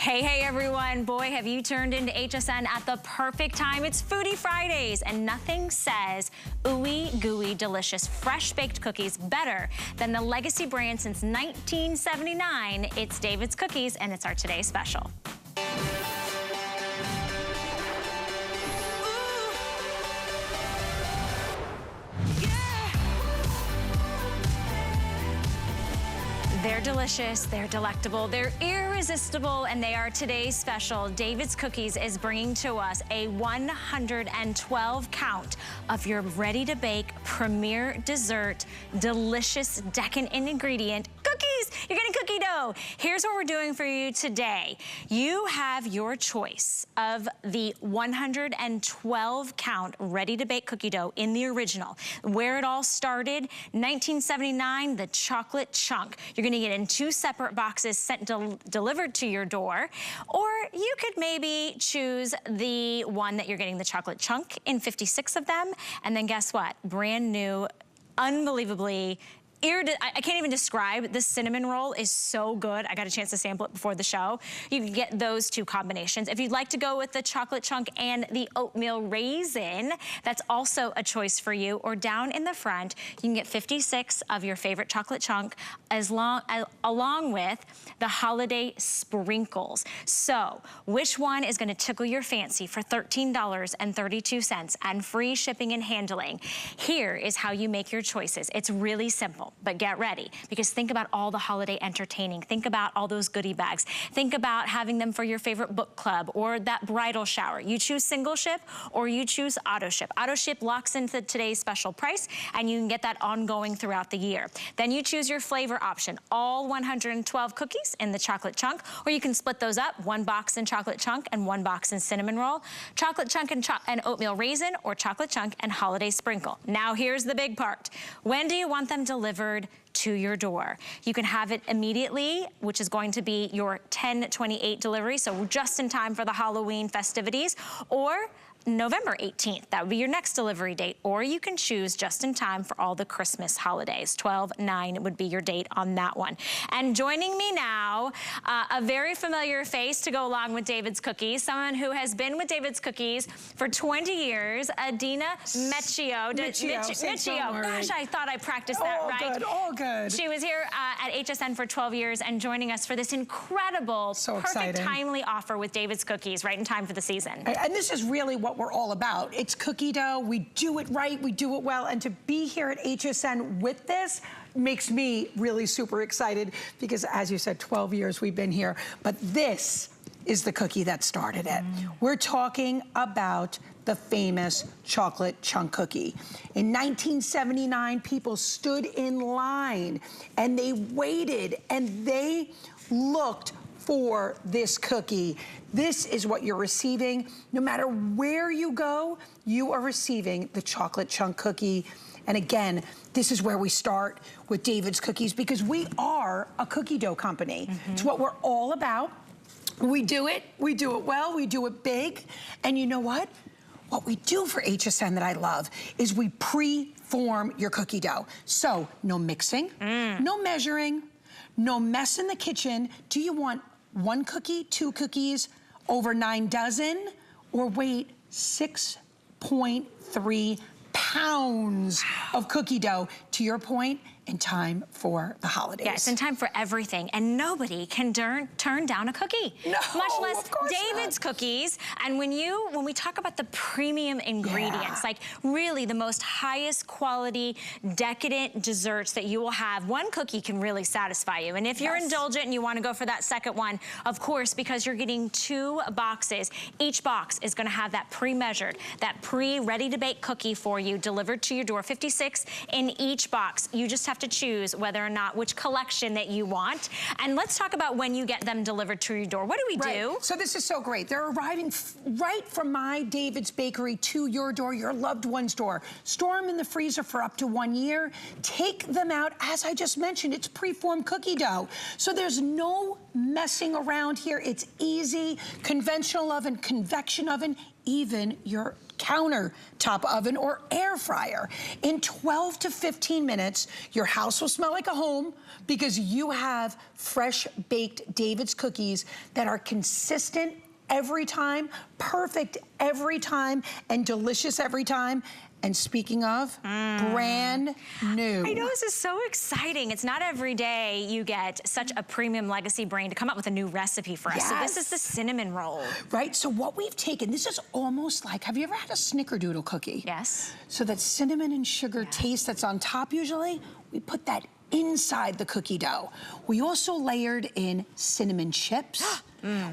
Hey everyone. Boy, have you turned into HSN at the perfect time. It's Foodie Fridays, and nothing says ooey gooey delicious fresh baked cookies better than the legacy brand since 1979. It's David's Cookies, and it's our Today Special. They're delicious, they're delectable, they're irresistible, and they are today's special. David's Cookies is bringing to us a 112 count of your ready-to-bake premier dessert, delicious, decadent ingredient cookies. You're getting cookie dough. Here's what we're doing for you today. You have your choice of the 112 count ready-to-bake cookie dough in the original. Where it all started, 1979, the chocolate chunk. You're gonna get in 2 separate boxes delivered to your door, or you could maybe choose the one that you're getting the chocolate chunk in 56 of them, and then guess what? Brand new, unbelievably I can't even describe. The cinnamon roll is so good. I got a chance to sample it before the show. You can get those 2 combinations. If you'd like to go with the chocolate chunk and the oatmeal raisin, that's also a choice for you. Or down in the front, you can get 56 of your favorite chocolate chunk along with the holiday sprinkles. So, which one is gonna tickle your fancy for $13.32 and free shipping and handling? Here is how you make your choices. It's really simple. But get ready, because think about all the holiday entertaining. Think about all those goodie bags. Think about having them for your favorite book club or that bridal shower. You choose single ship or you choose auto ship. Auto ship locks into today's special price, and you can get that ongoing throughout the year. Then you choose your flavor option, all 112 cookies in the chocolate chunk, or you can split those up, 1 box in chocolate chunk and 1 box in cinnamon roll, chocolate chunk and oatmeal raisin, or chocolate chunk and holiday sprinkle. Now here's the big part. When do you want them delivered to your door? You can have it immediately, which is going to be your 10/28 delivery, so just in time for the Halloween festivities, or November 18th, that would be your next delivery date, or you can choose just in time for all the Christmas holidays. 12/9 would be your date on that one. And joining me now, a very familiar face to go along with David's Cookies, someone who has been with David's Cookies for 20 years, Adina Meccio. Meccio. Gosh, I thought I practiced that right. All good. She was here at HSN for 12 years and joining us for this incredible, perfect, timely offer with David's Cookies right in time for the season. And this is really what we're all about. It's cookie dough. We do it right. We do it well. And to be here at HSN with this makes me really super excited, because as you said, 12 years we've been here. But this is the cookie that started it. We're talking about the famous chocolate chunk cookie. In 1979, people stood in line and they waited and they looked for this cookie. This is what you're receiving. No matter where you go, you are receiving the chocolate chunk cookie. And again, this is where we start with David's Cookies, because we are a cookie dough company. It's what we're all about. We do it well, we do it big. And you know what? What we do for HSN that I love is we pre-form your cookie dough. So no mixing, no measuring, no mess in the kitchen. Do you want 1 cookie, 2 cookies, over 9 dozen, or wait, 6.3 pounds of cookie dough, to your point, in time for the holidays. Yes, in time for everything. And nobody can turn down a cookie. No, much less of course David's not. Cookies. And when we talk about the premium ingredients, like really the most highest quality, decadent desserts that you will have, 1 cookie can really satisfy you. And if you're indulgent and you want to go for that second one, of course, because you're getting 2 boxes, each box is going to have that pre-measured, that pre-ready-to-bake cookie for you delivered to your door, 56 in each box. You just have to choose whether or not which collection that you want. And let's talk about when you get them delivered to your door. What do we do? So this is so great. They're arriving right from my David's Bakery to your door, your loved one's door. Store them in the freezer for up to 1 year. Take them out. As I just mentioned, it's pre-formed cookie dough. So there's no messing around here. It's easy. Conventional oven, convection oven, even your countertop oven or air fryer. In 12 to 15 minutes, your house will smell like a home because you have fresh baked David's cookies that are consistent every time, perfect every time, and delicious every time. And speaking of, brand new. I know, this is so exciting. It's not every day you get such a premium legacy brand to come up with a new recipe for us. Yes. So this is the cinnamon roll. Right, so what we've taken, this is almost like, have you ever had a snickerdoodle cookie? Yes. So that cinnamon and sugar taste that's on top usually, we put that inside the cookie dough. We also layered in cinnamon chips.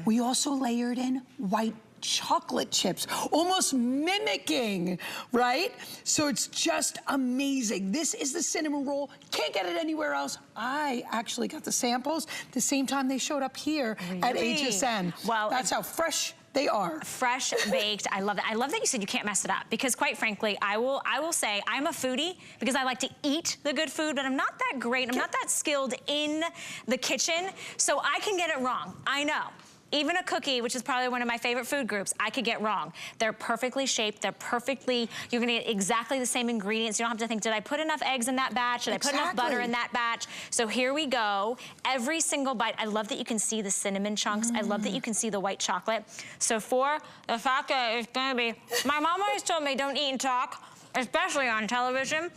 We also layered in white chocolate chips, almost mimicking, right? So it's just amazing. This is the cinnamon roll. Can't get it anywhere else. I actually got the samples the same time they showed up here at HSN. Well, that's how fresh they are. Fresh baked. I love that. I love that you said you can't mess it up, because quite frankly, I will say I'm a foodie because I like to eat the good food, but I'm not that great. I'm not that skilled in the kitchen, so I can get it wrong. I know. Even a cookie, which is probably one of my favorite food groups, I could get wrong. They're perfectly shaped. They're perfectly, you're gonna get exactly the same ingredients. You don't have to think, did I put enough eggs in that batch? Did I put enough butter in that batch? So here we go. Every single bite. I love that you can see the cinnamon chunks. I love that you can see the white chocolate. So for the fact that it's gonna be, my mom always told me don't eat and talk, especially on television,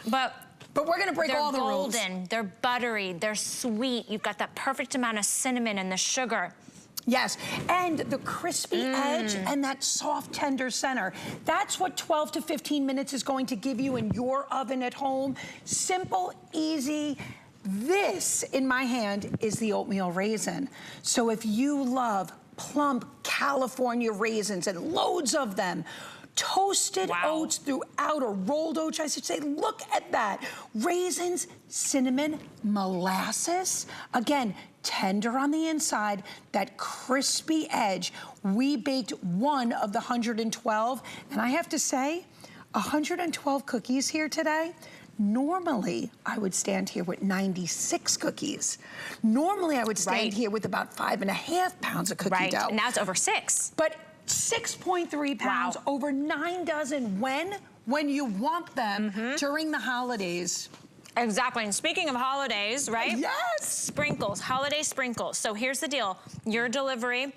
but we're gonna break all the rules. They're golden, they're buttery, they're sweet. You've got that perfect amount of cinnamon and the sugar. Yes, and the crispy edge and that soft, tender center. That's what 12 to 15 minutes is going to give you in your oven at home. Simple, easy. This, in my hand, is the oatmeal raisin. So if you love plump California raisins, and loads of them, toasted oats throughout, or rolled oats, I should say. Look at that. Raisins, cinnamon, molasses. Again, tender on the inside, that crispy edge. We baked one of the 112, and I have to say, 112 cookies here today. Normally, I would stand here with 96 cookies. Normally, I would stand here with about 5.5 pounds of cookie dough. Now it's over 6. But 6.3 pounds, over 9 dozen when you want them during the holidays. Exactly, and speaking of holidays, right? Yes! Sprinkles, holiday sprinkles. So here's the deal, your delivery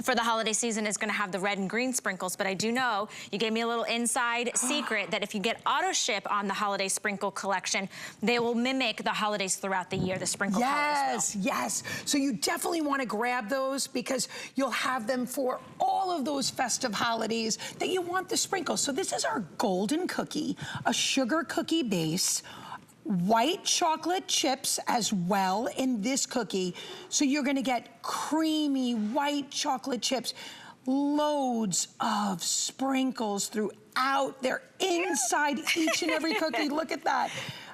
for the holiday season is gonna have the red and green sprinkles, but I do know you gave me a little inside secret that if you get auto ship on the holiday sprinkle collection, they will mimic the holidays throughout the year, the sprinkle colors will. Yes. So you definitely wanna grab those because you'll have them for all of those festive holidays that you want the sprinkles. So this is our golden cookie, a sugar cookie base, white chocolate chips as well in this cookie. So you're gonna get creamy white chocolate chips, loads of sprinkles throughout. They're inside each and every cookie. Look at that.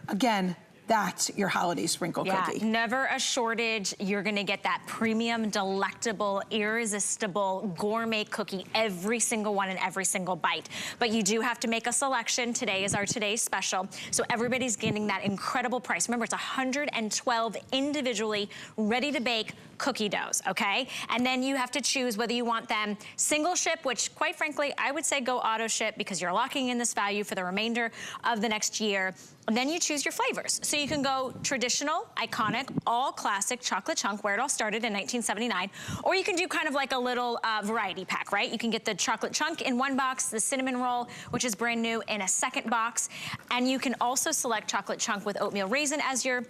Again, that's your holiday sprinkle cookie. Never a shortage. You're gonna get that premium, delectable, irresistible gourmet cookie every single one in every single bite. But you do have to make a selection. Today is our today's special. So everybody's getting that incredible price. Remember, it's 112 individually ready to bake cookie doughs, okay? And then you have to choose whether you want them single ship, which quite frankly, I would say go auto ship because you're locking in this value for the remainder of the next year. And then you choose your flavors. So you can go traditional, iconic, all classic chocolate chunk, where it all started in 1979, or you can do kind of like a little variety pack, right? You can get the chocolate chunk in one box, the cinnamon roll, which is brand new, in a second box, and you can also select chocolate chunk with oatmeal raisin as your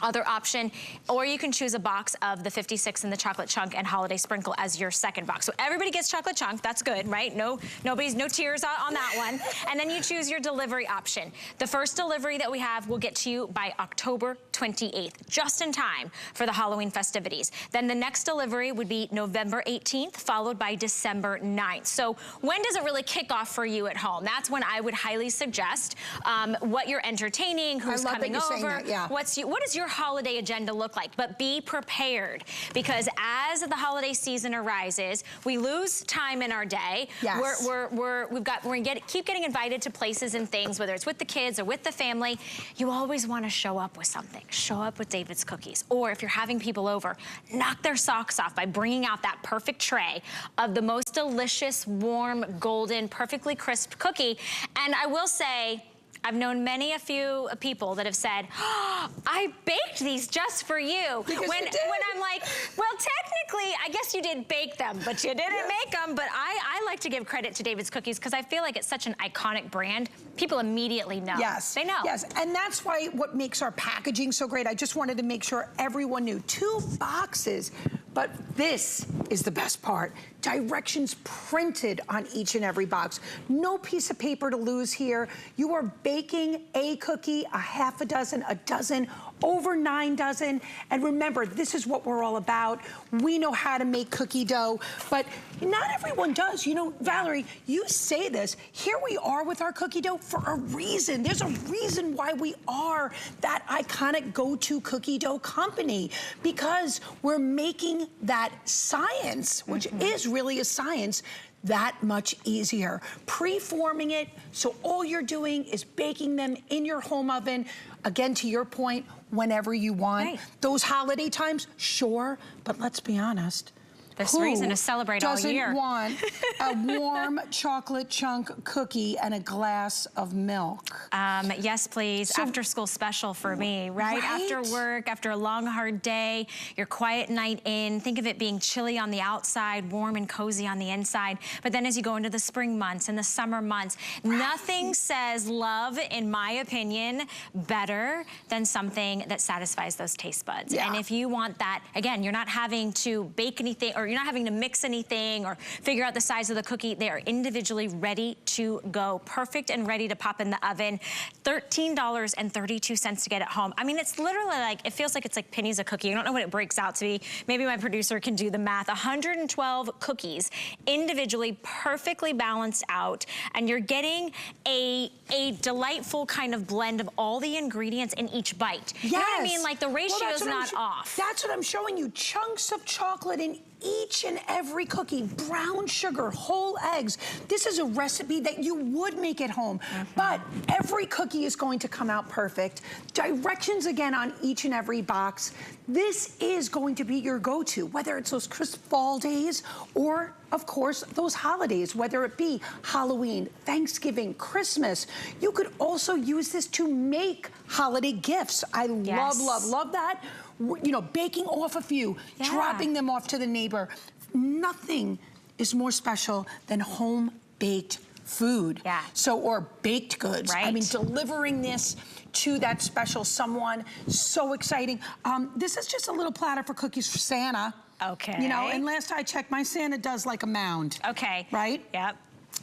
other option, or you can choose a box of the 56 and the chocolate chunk and holiday sprinkle as your second box. So everybody gets chocolate chunk, that's good, right? No tears on that one. And then you choose your delivery option. The first delivery that we have will get to you by October 28th, just in time for the Halloween festivities. Then the next delivery would be November 18th, followed by December 9th. So when does it really kick off for you at home? That's when I would highly suggest what you're entertaining, who's coming over. What is your holiday agenda look like? But be prepared, because as the holiday season arises, we lose time in our day. Yes. We're gonna keep getting invited to places and things, whether it's with the kids or with the family. You always want to show up with something. Show up with David's cookies. Or if you're having people over, knock their socks off by bringing out that perfect tray of the most delicious, warm, golden, perfectly crisp cookie. And I will say, I've known many a few people that have said, oh, I baked these just for you. Because when you did. when I'm like, well, technically, I guess you did bake them, but you didn't make them. But I like to give credit to David's Cookies because I feel like it's such an iconic brand. People immediately know. Yes. They know. Yes, and that's why what makes our packaging so great. I just wanted to make sure everyone knew. 2 boxes, but this is the best part. Directions printed on each and every box. No piece of paper to lose here. You are baking a cookie, a half a dozen, a dozen, over 9 dozen. And remember, this is what we're all about. We know how to make cookie dough, but not everyone does. You know, Valerie, you say this. Here we are with our cookie dough for a reason. There's a reason why we are that iconic go-to cookie dough company, because we're making that science, which is really a science, that much easier. Pre-forming it, so all you're doing is baking them in your home oven, again, to your point, whenever you want. Right. Those holiday times, sure, but let's be honest. This reason to celebrate all year. Doesn't want a warm chocolate chunk cookie and a glass of milk? Yes, please. So, after school special for me, right? After work, after a long, hard day, your quiet night in. Think of it being chilly on the outside, warm and cozy on the inside. But then as you go into the spring months and the summer months, nothing says love, in my opinion, better than something that satisfies those taste buds. Yeah. And if you want that, again, you're not having to bake anything, or you're not having to mix anything or figure out the size of the cookie. They are individually ready to go. Perfect and ready to pop in the oven. $13.32 to get it home. I mean, it's literally like, it feels like it's like pennies a cookie. I don't know what it breaks out to be. Maybe my producer can do the math. 112 cookies, individually perfectly balanced out. And you're getting a delightful kind of blend of all the ingredients in each bite. Yes. You know what I mean? Like the ratio is not off. That's what I'm showing you. Chunks of chocolate in each and every cookie, brown sugar, whole eggs. This is a recipe that you would make at home, but every cookie is going to come out perfect. Directions again on each and every box. This is going to be your go-to, whether it's those crisp fall days or, of course, those holidays, whether it be Halloween, Thanksgiving, Christmas. You could also use this to make holiday gifts. I love that. You know, baking off a few, dropping them off to the neighbor. Nothing is more special than home-baked food. Yeah. So, or baked goods. Right. I mean, delivering this to that special someone, so exciting. This is just a little platter for cookies for Santa. Okay. You know, and last I checked, my Santa does like a mound. Okay. Right? Yep.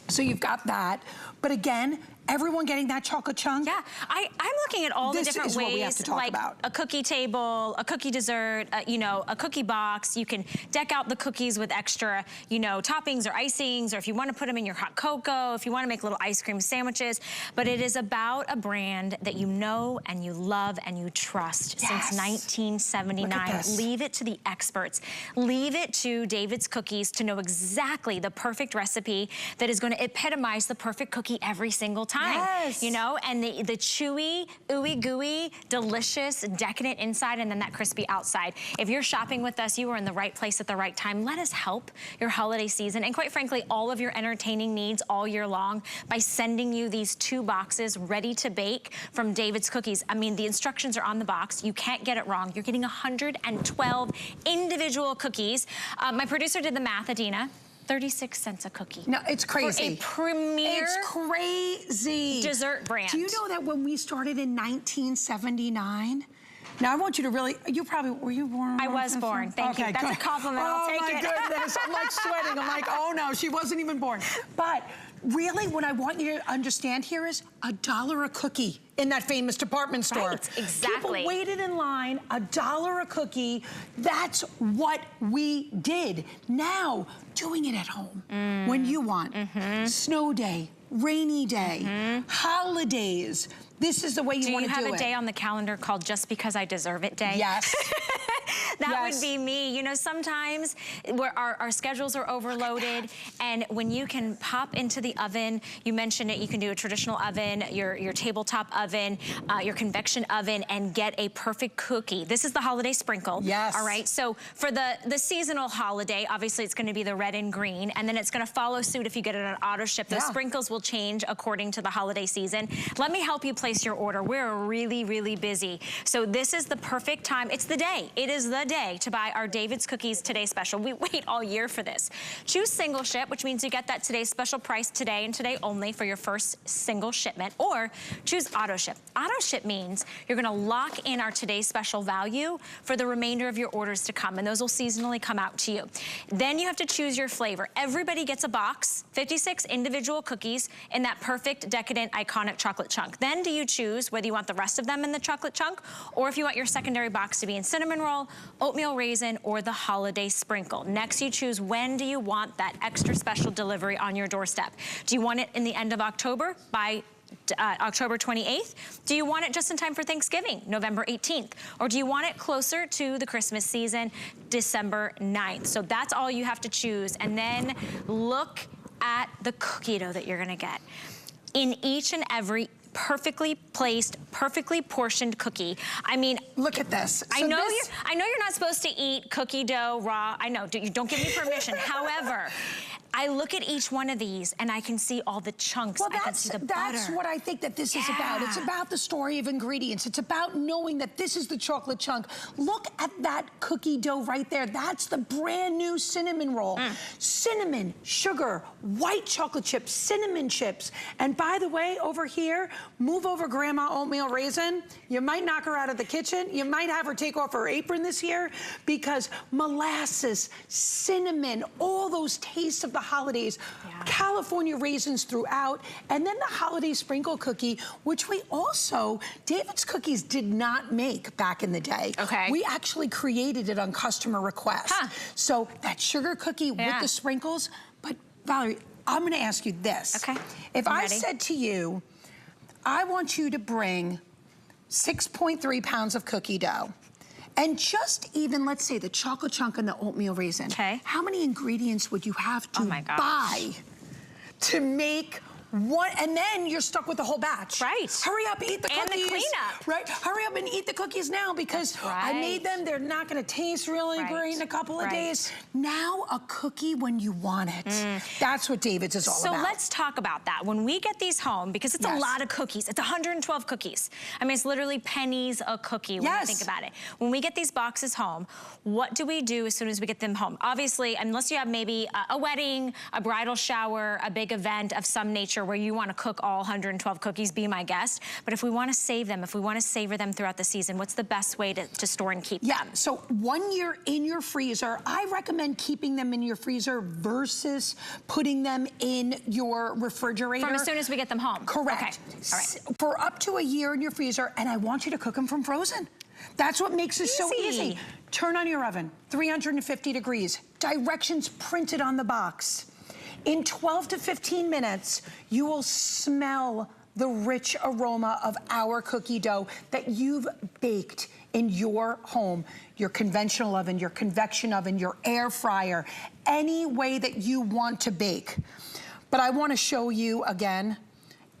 So you've got that. But again, everyone getting that chocolate chunk. Yeah, I'm looking at all the different ways, what we have to talk like about. A cookie table, a cookie dessert, you know, a cookie box. You can deck out the cookies with extra, you know, toppings or icings, or if you want to put them in your hot cocoa, if you want to make little ice cream sandwiches. But it is about a brand that you know and you love and you trust since 1979. Leave it to the experts. Leave it to David's Cookies to know exactly the perfect recipe that is going to epitomize the perfect cookie every single time. You know, and the chewy, ooey gooey, delicious, decadent inside, and then that crispy outside. If you're shopping with us, you are in the right place at the right time. Let us help your holiday season, and quite frankly, all of your entertaining needs all year long by sending you these 2 boxes ready to bake from David's Cookies. I mean, the instructions are on the box. You can't get it wrong. You're getting 112 individual cookies. My producer did the math, Adina. 36 cents a cookie. No, it's crazy. For a premier It's crazy. Dessert brand. Do you know that when we started in 1979? Now I want you to really, you probably, were you born? I was born, thank you. That's a compliment, I'll take it. Oh my goodness, I'm like sweating. I'm like, oh no, she wasn't even born. But really what I want you to understand here is $1 a cookie in that famous department store. Right, exactly. People waited in line, $1 a cookie. That's what we did. Now, doing it at home when you want. Snow day, rainy day, holidays. this is the way you want to do it. Do you have a day on the calendar called Just Because I Deserve It Day? Yes. That would be me. You know, sometimes our schedules are overloaded, and when you can pop into the oven, you mentioned it, you can do a traditional oven, your tabletop oven, your convection oven, and get a perfect cookie. This is the holiday sprinkle. Yes. All right, so for the seasonal holiday, obviously it's gonna be the red and green, and then it's gonna follow suit if you get it on auto ship. Those sprinkles will change according to the holiday season. Let me help you place your order. We're really, really busy. So this is the perfect time. It's the day. It is the day to buy our David's Cookies Today Special. We wait all year for this. Choose single ship, which means you get that today's special price today and today only for your first single shipment, or choose auto ship. Auto ship means you're gonna lock in our today's special value for the remainder of your orders to come, and those will seasonally come out to you. Then you have to choose your flavor. Everybody gets a box, 56 individual cookies in that perfect, decadent, iconic chocolate chunk. Then do you choose whether you want the rest of them in the chocolate chunk, or if you want your secondary box to be in cinnamon roll, oatmeal raisin, or the holiday sprinkle. Next, you choose when do you want that extra special delivery on your doorstep. Do you want it in the end of October by October 28th? Do you want it just in time for Thanksgiving, November 18th? Or do you want it closer to the Christmas season, December 9th? So that's all you have to choose. And then look at the cookie dough that you're gonna get. In each and every perfectly placed, perfectly portioned cookie. I mean, look at this. So I know you're not supposed to eat cookie dough raw. I know, don't give me permission. However, I look at each one of these and I can see all the chunks. Well, I can see the butter. That's what I think that this is about. It's about the story of ingredients. It's about knowing that this is the chocolate chunk. Look at that cookie dough right there. That's the brand new cinnamon roll. Cinnamon, sugar, white chocolate chips, cinnamon chips. And by the way, over here, move over Grandma Oatmeal Raisin. You might knock her out of the kitchen. You might have her take off her apron this year, because molasses, cinnamon, all those tastes of the holidays, California raisins throughout, and then the holiday sprinkle cookie, which we also, David's Cookies did not make back in the day. Okay. We actually created it on customer request. So that sugar cookie with the sprinkles. But Valerie, I'm gonna ask you this. Okay. If I said to you, I want you to bring 6.3 pounds of cookie dough, and just even, let's say, the chocolate chunk and the oatmeal raisin. Okay. How many ingredients would you have to buy to make one, and then you're stuck with the whole batch. Right. Hurry up, eat the cookies. And the cleanup. Right, hurry up and eat the cookies now, because I made them, they're not gonna taste really great in a couple of days. Now a cookie when you want it. That's what David's is all about. So let's talk about that. When we get these home, because it's a lot of cookies, it's 112 cookies. I mean, it's literally pennies a cookie when you think about it. When we get these boxes home, what do we do as soon as we get them home? Obviously, unless you have maybe a wedding, a bridal shower, a big event of some nature where you want to cook all 112 cookies, be my guest. But if we want to save them, if we want to savor them throughout the season, what's the best way to store and keep them? So 1 year in your freezer, I recommend keeping them in your freezer versus putting them in your refrigerator. From as soon as we get them home? Correct. Okay. All right. For up to a year in your freezer, and I want you to cook them from frozen. That's what makes it so easy. Turn on your oven, 350 degrees. Directions printed on the box. In 12 to 15 minutes, you will smell the rich aroma of our cookie dough that you've baked in your home, your conventional oven, your convection oven, your air fryer, any way that you want to bake. But I want to show you again,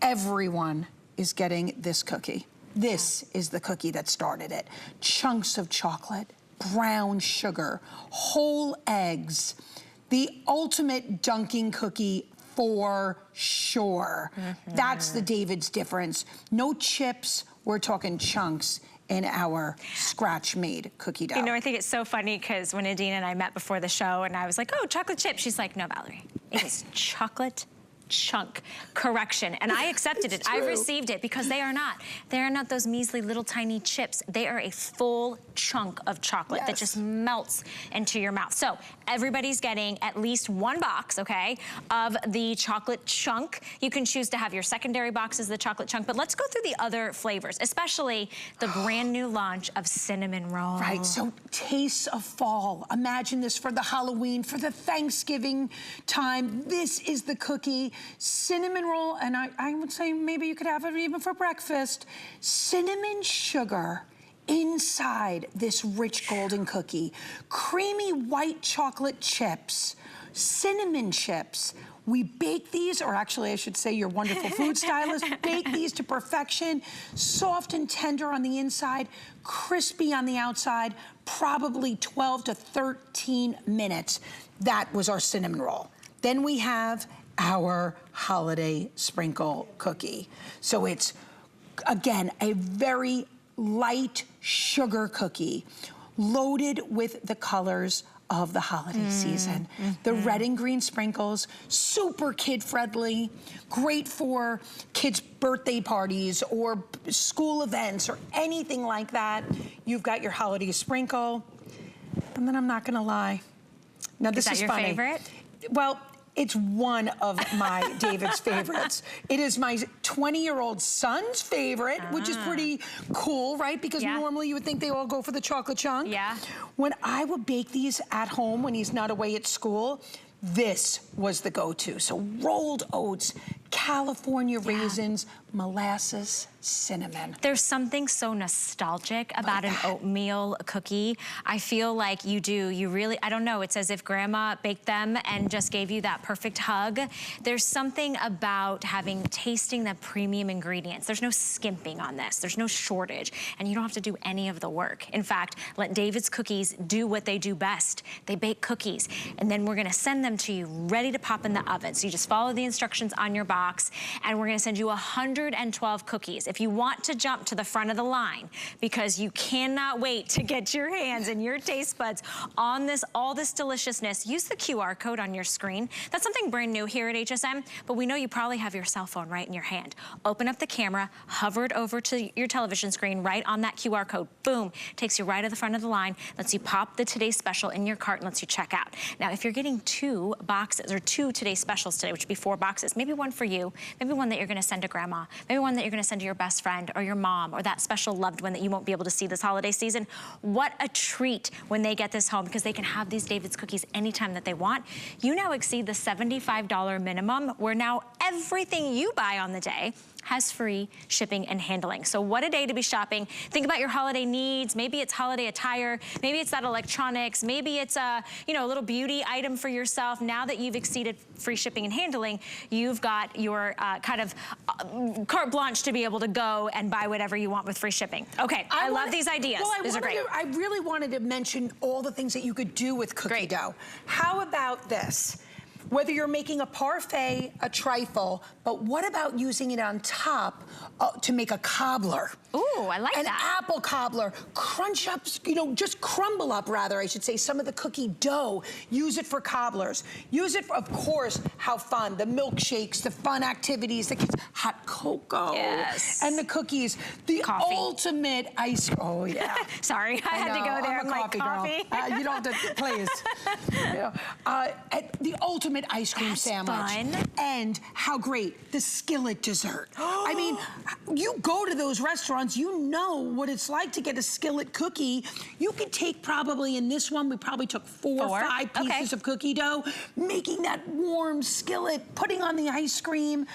everyone is getting this cookie. This is the cookie that started it. Chunks of chocolate, brown sugar, whole eggs, the ultimate dunking cookie for sure. That's the David's difference. No chips, we're talking chunks in our scratch-made cookie dough. You know, I think it's so funny because when Nadine and I met before the show and I was like, oh, chocolate chip. She's like, no, Valerie, it is chocolate chunk. Correction. And I accepted it. I received it because they are not those measly little tiny chips. They are a full chunk of chocolate that just melts into your mouth. So everybody's getting at least one box, okay, of the chocolate chunk. You can choose to have your secondary box as the chocolate chunk, but let's go through the other flavors, especially the brand new launch of cinnamon roll. Right, so tastes of fall. Imagine this for the Halloween, for the Thanksgiving time. This is the cookie cinnamon roll, and I would say maybe you could have it even for breakfast. Cinnamon sugar inside this rich golden cookie. Creamy white chocolate chips, cinnamon chips. We bake these, or actually I should say your wonderful food stylist, bake these to perfection. Soft and tender on the inside, crispy on the outside, probably 12 to 13 minutes. That was our cinnamon roll. Then we have our holiday sprinkle cookie. So it's, again, a very light sugar cookie loaded with the colors of the holiday season. The red and green sprinkles, super kid-friendly, great for kids' birthday parties or school events or anything like that. You've got your holiday sprinkle. And then I'm not gonna lie. Now this is funny. Is that your favorite? Well, it's one of my David's favorites. It is my 20-year-old son's favorite, which is pretty cool, right? Because normally you would think they all go for the chocolate chunk. Yeah. When I would bake these at home when he's not away at school, this was the go-to. So rolled oats, California raisins, molasses, cinnamon. There's something so nostalgic about an oatmeal cookie. I feel like you really, I don't know, it's as if grandma baked them and just gave you that perfect hug. There's something about tasting the premium ingredients. There's no skimping on this. There's no shortage, and you don't have to do any of the work. In fact, let David's Cookies do what they do best. They bake cookies, and then we're gonna send them to you ready to pop in the oven. So you just follow the instructions on your box, and we're gonna send you 112 cookies. If you want to jump to the front of the line, because you cannot wait to get your hands and your taste buds on all this deliciousness, use the QR code on your screen. That's something brand new here at HSN, but we know you probably have your cell phone right in your hand. Open up the camera, hover it over to your television screen right on that QR code. Boom, takes you right to the front of the line, lets you pop the Today's Special in your cart and lets you check out. Now, if you're getting 2 boxes, or 2 Today's Specials today, which would be 4 boxes, maybe one for you, maybe one that you're gonna send to grandma, maybe one that you're gonna send to your best friend or your mom or that special loved one that you won't be able to see this holiday season. What a treat when they get this home, because they can have these David's Cookies anytime that they want. You now exceed the $75 minimum, where now everything you buy on the day has free shipping and handling. So what a day to be shopping. Think about your holiday needs. Maybe it's holiday attire. Maybe it's that electronics. Maybe it's a little beauty item for yourself. Now that you've exceeded free shipping and handling, you've got your carte blanche to be able to go and buy whatever you want with free shipping. Okay, I love these ideas. Well, These are great. I really wanted to mention all the things that you could do with cookie dough. How about this? Whether you're making a parfait, a trifle, but what about using it on top to make a cobbler? Ooh, I like that. An apple cobbler. Crunch up, just crumble up, rather, I should say, some of the cookie dough. Use it for cobblers. Use it for, of course, how fun. The milkshakes, the fun activities, the kids, hot cocoa. Yes. And the cookies. The coffee. Ultimate ice, oh yeah. Sorry, I had to go there. I'm a coffee girl. You don't have to, please. The ultimate ice cream sandwich. Fun. And how great, the skillet dessert. I mean, you go to those restaurants, you know what it's like to get a skillet cookie. You could take probably, in this one, we probably took 4 or 5 pieces of cookie dough, making that warm skillet, putting on the ice cream.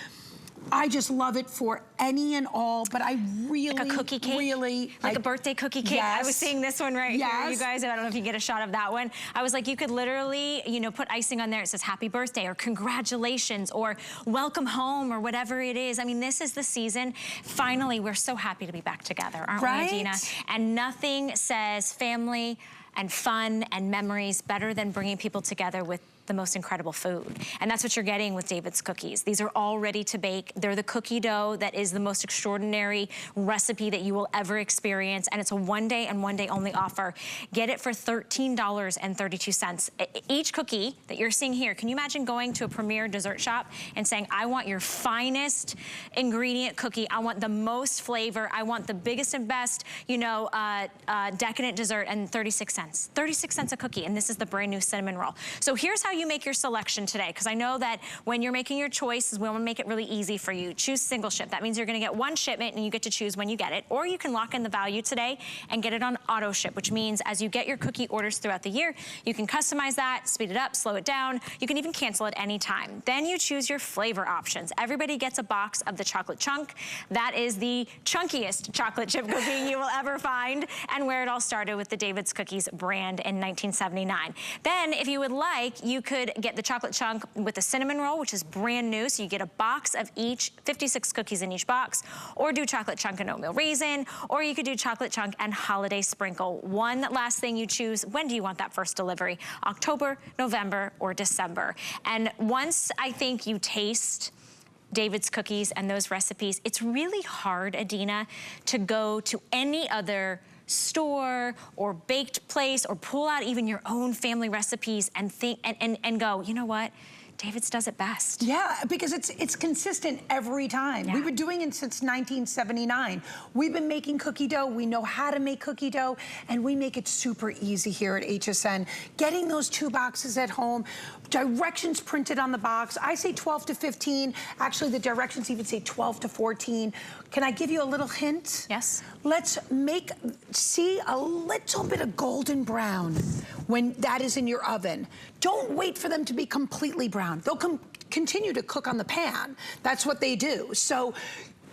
I just love it for any and all, but I really, like a cookie cake? Like a birthday cookie cake? Yes. I was seeing this one right here, you guys. I don't know if you get a shot of that one. I was like, you could literally, put icing on there. It says happy birthday or congratulations or welcome home or whatever it is. I mean, this is the season. Finally, we're so happy to be back together, aren't we, Adina? And nothing says family and fun and memories better than bringing people together with the most incredible food. And that's what you're getting with David's Cookies. These are all ready to bake. They're the cookie dough that is the most extraordinary recipe that you will ever experience. And it's a one day and one day only offer. Get it for $13.32. Each cookie that you're seeing here, can you imagine going to a premier dessert shop and saying, I want your finest ingredient cookie. I want the most flavor. I want the biggest and best, decadent dessert, and 36 cents. 36 cents a cookie. And this is the brand new cinnamon roll. So here's how you make your selection today, because I know that when you're making your choices, we want to make it really easy for you. Choose single ship. That means you're going to get one shipment and you get to choose when you get it. Or you can lock in the value today and get it on auto ship, which means as you get your cookie orders throughout the year, you can customize that, speed it up, slow it down. You can even cancel it anytime. Then you choose your flavor options. Everybody gets a box of the chocolate chunk. That is the chunkiest chocolate chip cookie you will ever find, and where it all started with the David's Cookies brand in 1979. Then, if you would like, you could get the chocolate chunk with the cinnamon roll, which is brand new, so you get a box of each, 56 cookies in each box, or do chocolate chunk and oatmeal raisin, or you could do chocolate chunk and holiday sprinkle. One last thing you choose, when do you want that first delivery? October, November, or December. And once I think you taste David's Cookies and those recipes, it's really hard, Adina, to go to any other store or baked place or pull out even your own family recipes and think and go, you know what? David's does it best. Yeah, because it's consistent every time. Yeah. We've been doing it since 1979. We've been making cookie dough. We know how to make cookie dough, and we make it super easy here at HSN. Getting those 2 boxes at home, directions printed on the box. I say 12 to 15. Actually, the directions even say 12 to 14. Can I give you a little hint? Yes. Let's see a little bit of golden brown when that is in your oven. Don't wait for them to be completely brown. They'll continue to cook on the pan. That's what they do. So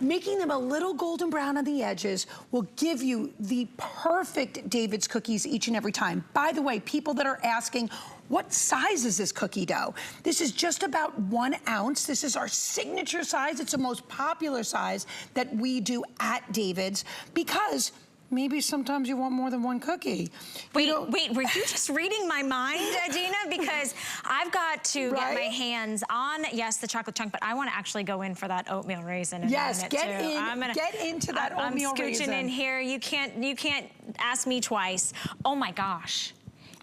making them a little golden brown on the edges will give you the perfect David's Cookies each and every time. By the way, people that are asking, what size is this cookie dough? This is just about 1 ounce. This is our signature size. It's the most popular size that we do at David's, because maybe sometimes you want more than 1 cookie. Wait, were you just reading my mind, Adina? Because I've got to get my hands on, yes, the chocolate chunk, but I want to actually go in for that oatmeal raisin in a minute, get into that oatmeal raisin. I'm scooching in here. You can't ask me twice. Oh my gosh.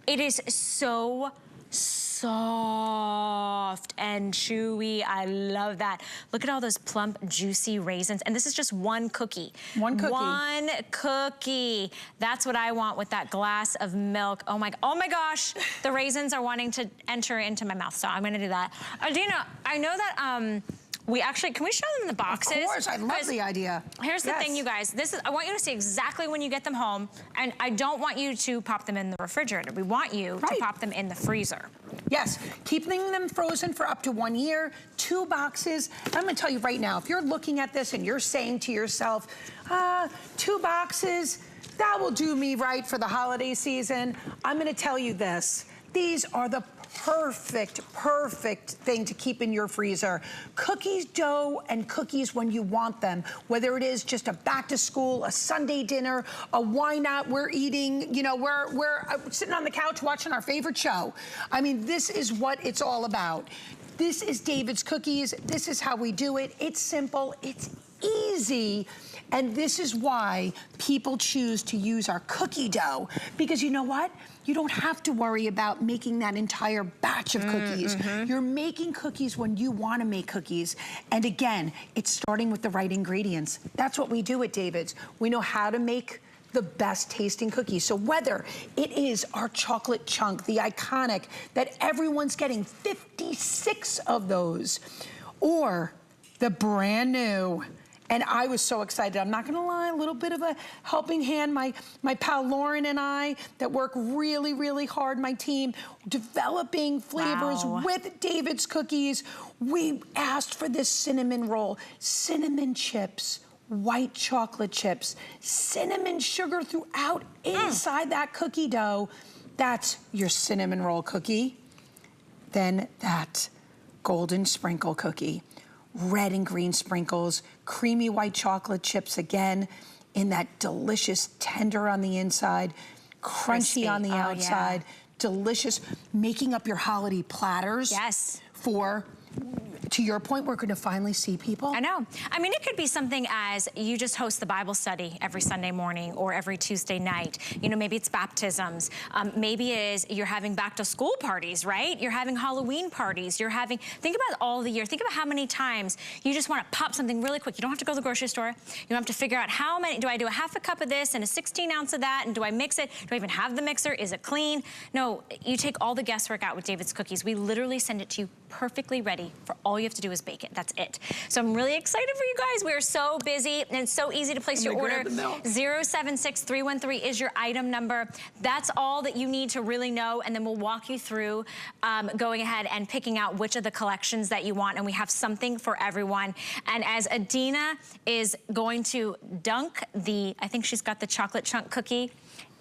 It is so soft and chewy. I love that. Look at all those plump, juicy raisins. And this is just 1 cookie. 1 cookie. 1 cookie. That's what I want with that glass of milk. Oh my gosh. The raisins are wanting to enter into my mouth, so I'm gonna do that. Adina, I know that, can we show them the boxes? Of course, I love the idea. Here's the thing, you guys. I want you to see exactly when you get them home, and I don't want you to pop them in the refrigerator. We want you to pop them in the freezer. Yes, keeping them frozen for up to 1 year, 2 boxes. I'm gonna tell you right now, if you're looking at this and you're saying to yourself, 2 boxes, that will do me right for the holiday season, I'm gonna tell you this. These are the perfect thing to keep in your freezer. Cookies dough and cookies when you want them, whether it is just a back to school, a Sunday dinner, a why not, we're eating, you know, we're sitting on the couch watching our favorite show. I mean, this is what it's all about. This is David's Cookies. This is how we do it. It's simple, it's easy. And this is why people choose to use our cookie dough, because you know what? You don't have to worry about making that entire batch of cookies. You're making cookies when you want to make cookies. And again, it's starting with the right ingredients. That's what we do at David's. We know how to make the best tasting cookies. So whether it is our chocolate chunk, the iconic that everyone's getting 56 of those, or the brand new, and I was so excited. I'm not gonna lie, a little bit of a helping hand. My pal Lauren and I that work really hard, my team, developing flavors with David's Cookies. We asked for this cinnamon roll, cinnamon chips, white chocolate chips, cinnamon sugar throughout inside that cookie dough. That's your cinnamon roll cookie. Then that golden sprinkle cookie. Red and green sprinkles, creamy white chocolate chips again, in that delicious tender on the inside, crunchy on the outside, delicious, making up your holiday platters for to your point, we're gonna finally see people. I know. I mean, it could be something as you just host the Bible study every Sunday morning or every Tuesday night. You know, maybe it's baptisms. Maybe it is you're having back to school parties, right? You're having Halloween parties. You're having, think about all the year. Think about how many times you just wanna pop something really quick. You don't have to go to the grocery store. You don't have to figure out how many, do I do a half a cup of this and a 16 ounce of that? And do I mix it? Do I even have the mixer? Is it clean? No, you take all the guesswork out with David's Cookies. We literally send it to you perfectly ready for all you have to do is bake it. That's it. So I'm really excited for you guys. We're so busy and it's so easy to place your order. 076313 is your item number. That's all that you need to really know, and then we'll walk you through going ahead and picking out which of the collections that you want, and we have something for everyone. And as Adina is going to dunk the, I think she's got the chocolate chunk cookie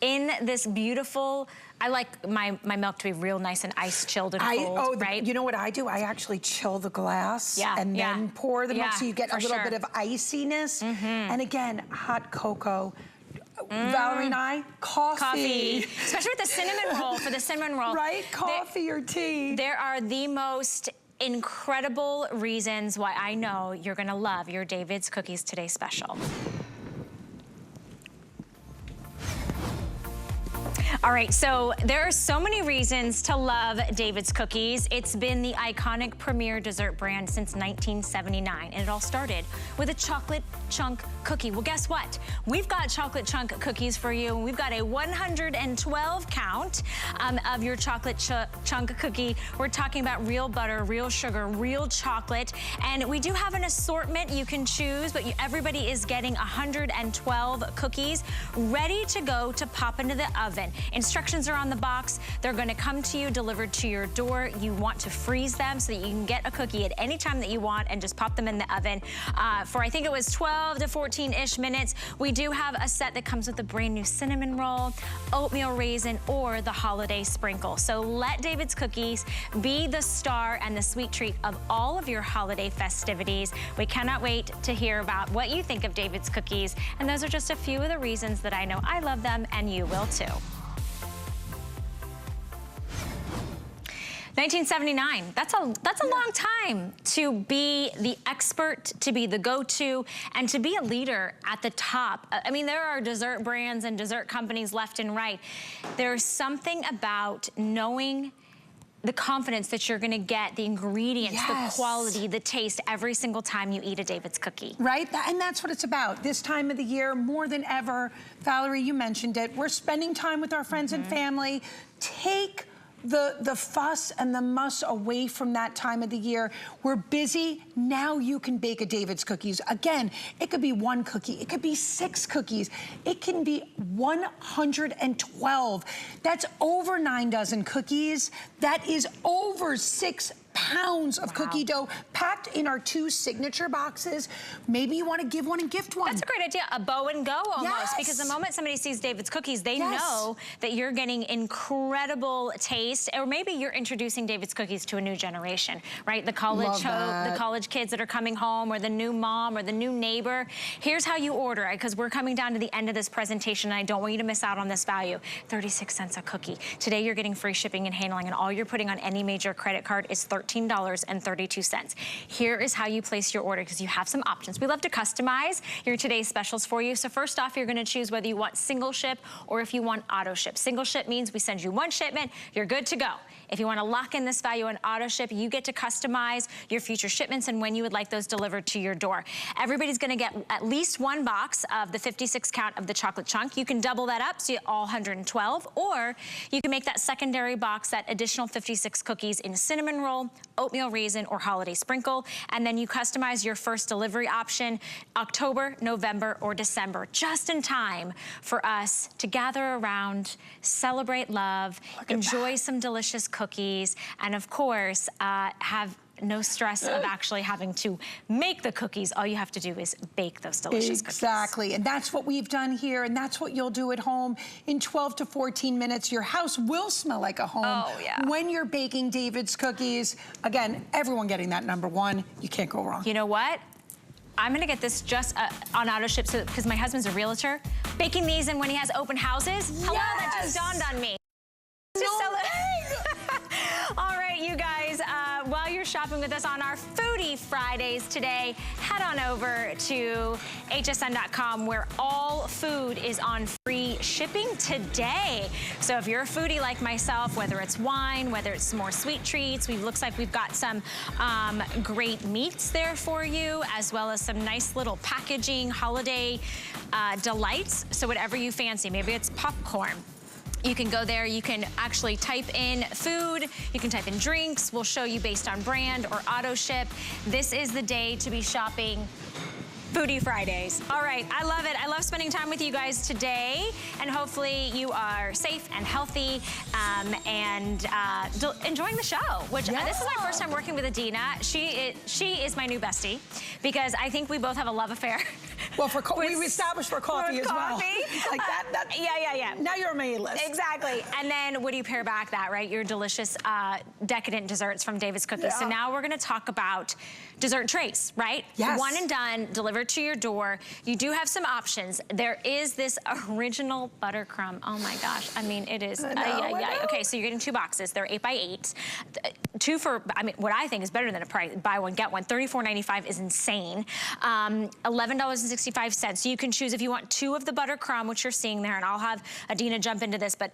in this beautiful, I like my milk to be real nice and ice chilled and cold, right? You know what I do? I actually chill the glass and then pour the milk so you get a little bit of iciness. And again, hot cocoa. Valerie and I, coffee. Especially with the cinnamon roll, for the cinnamon roll. Right, coffee or tea. There are the most incredible reasons why I know you're gonna love your David's Cookies Today special. All right, so there are so many reasons to love David's Cookies. It's been the iconic premier dessert brand since 1979, and it all started with a chocolate chunk cookie. Well, guess what? We've got chocolate chunk cookies for you, and we've got a 112 count of your chocolate chunk cookie. We're talking about real butter, real sugar, real chocolate, and we do have an assortment you can choose, but everybody is getting 112 cookies ready to go to pop into the oven. Instructions are on the box. They're gonna come to you, delivered to your door. You want to freeze them so that you can get a cookie at any time that you want and just pop them in the oven for, I think it was 12 to 14-ish minutes. We do have a set that comes with a brand new cinnamon roll, oatmeal raisin, or the holiday sprinkle. So let David's Cookies be the star and the sweet treat of all of your holiday festivities. We cannot wait to hear about what you think of David's Cookies, and those are just a few of the reasons that I know I love them, and you will too. 1979, that's a long time to be the expert, to be the go-to, and to be a leader at the top. I mean, there are dessert brands and dessert companies left and right. There's something about knowing the confidence that you're gonna get, the ingredients, the quality, the taste every single time you eat a David's cookie. Right, and that's what it's about. This time of the year, more than ever, Valerie, you mentioned it, we're spending time with our friends and family. Take the fuss and the muss away from that time of the year. We're busy, now you can bake a David's Cookies. Again, it could be one cookie, it could be 6 cookies, it can be 112. That's over 9 dozen cookies. That is over 6 pounds of cookie dough packed in our 2 signature boxes. Maybe you want to give one and gift one. That's a great idea, a bow and go almost, because the moment somebody sees David's Cookies, they know that you're getting incredible taste, or maybe you're introducing David's Cookies to a new generation, right? The college kids that are coming home, or the new mom, or the new neighbor. Here's how you order it, because we're coming down to the end of this presentation, and I don't want you to miss out on this value. 36 cents a cookie. Today you're getting free shipping and handling, and all you're putting on any major credit card is $13.32. Here is how you place your order, because you have some options. We love to customize your today's specials for you. So first off, you're gonna choose whether you want single ship or if you want auto ship. Single ship means we send you 1 shipment, you're good to go. If you wanna lock in this value on auto ship, you get to customize your future shipments and when you would like those delivered to your door. Everybody's gonna get at least 1 box of the 56 count of the chocolate chunk. You can double that up, so you get all 112, or you can make that secondary box, that additional 56 cookies in cinnamon roll, oatmeal raisin, or holiday sprinkle, and then you customize your first delivery option, October, November, or December, just in time for us to gather around, celebrate love, enjoy some delicious cookies, and of course, have no stress of actually having to make the cookies. All you have to do is bake those delicious cookies. Exactly, and that's what we've done here, and that's what you'll do at home. In 12 to 14 minutes, your house will smell like a home when you're baking David's Cookies. Again, everyone getting that #1. You can't go wrong. You know what? I'm gonna get this just on auto ship, because my husband's a realtor. Baking these and when he has open houses. Hello, that just dawned on me. Just celebrate. All right, you guys, while you're shopping with us on our Foodie Fridays today, head on over to hsn.com where all food is on free shipping today. So if you're a foodie like myself, whether it's wine, whether it's more sweet treats, looks like we've got some great meats there for you, as well as some nice little packaging holiday delights. So whatever you fancy, maybe it's popcorn. You can go there, you can actually type in food, you can type in drinks, we'll show you based on brand or auto ship. This is the day to be shopping Foodie Fridays. All right, I love it. I love spending time with you guys today, and hopefully you are safe and healthy and enjoying the show, which this is my first time working with Adina. She is my new bestie because I think we both have a love affair. Well, we established for coffee as well. Like that. Yeah. Now you're on my list. Exactly. And then what do you pair back that, right? Your delicious decadent desserts from David's Cookies. Yeah. So now we're gonna talk about dessert trays, right? Yes. One and done, delivered to your door. You do have some options. There is this original butter crumb. Oh my gosh. I mean, it is. I know. Okay, so you're getting 2 boxes. They're 8 by 8. 2 for, I mean, what I think is better than a price, buy one, get one. $34.95 is insane. $11.65. So you can choose if you want 2 of the butter crumb, which you're seeing there, and I'll have Adina jump into this, but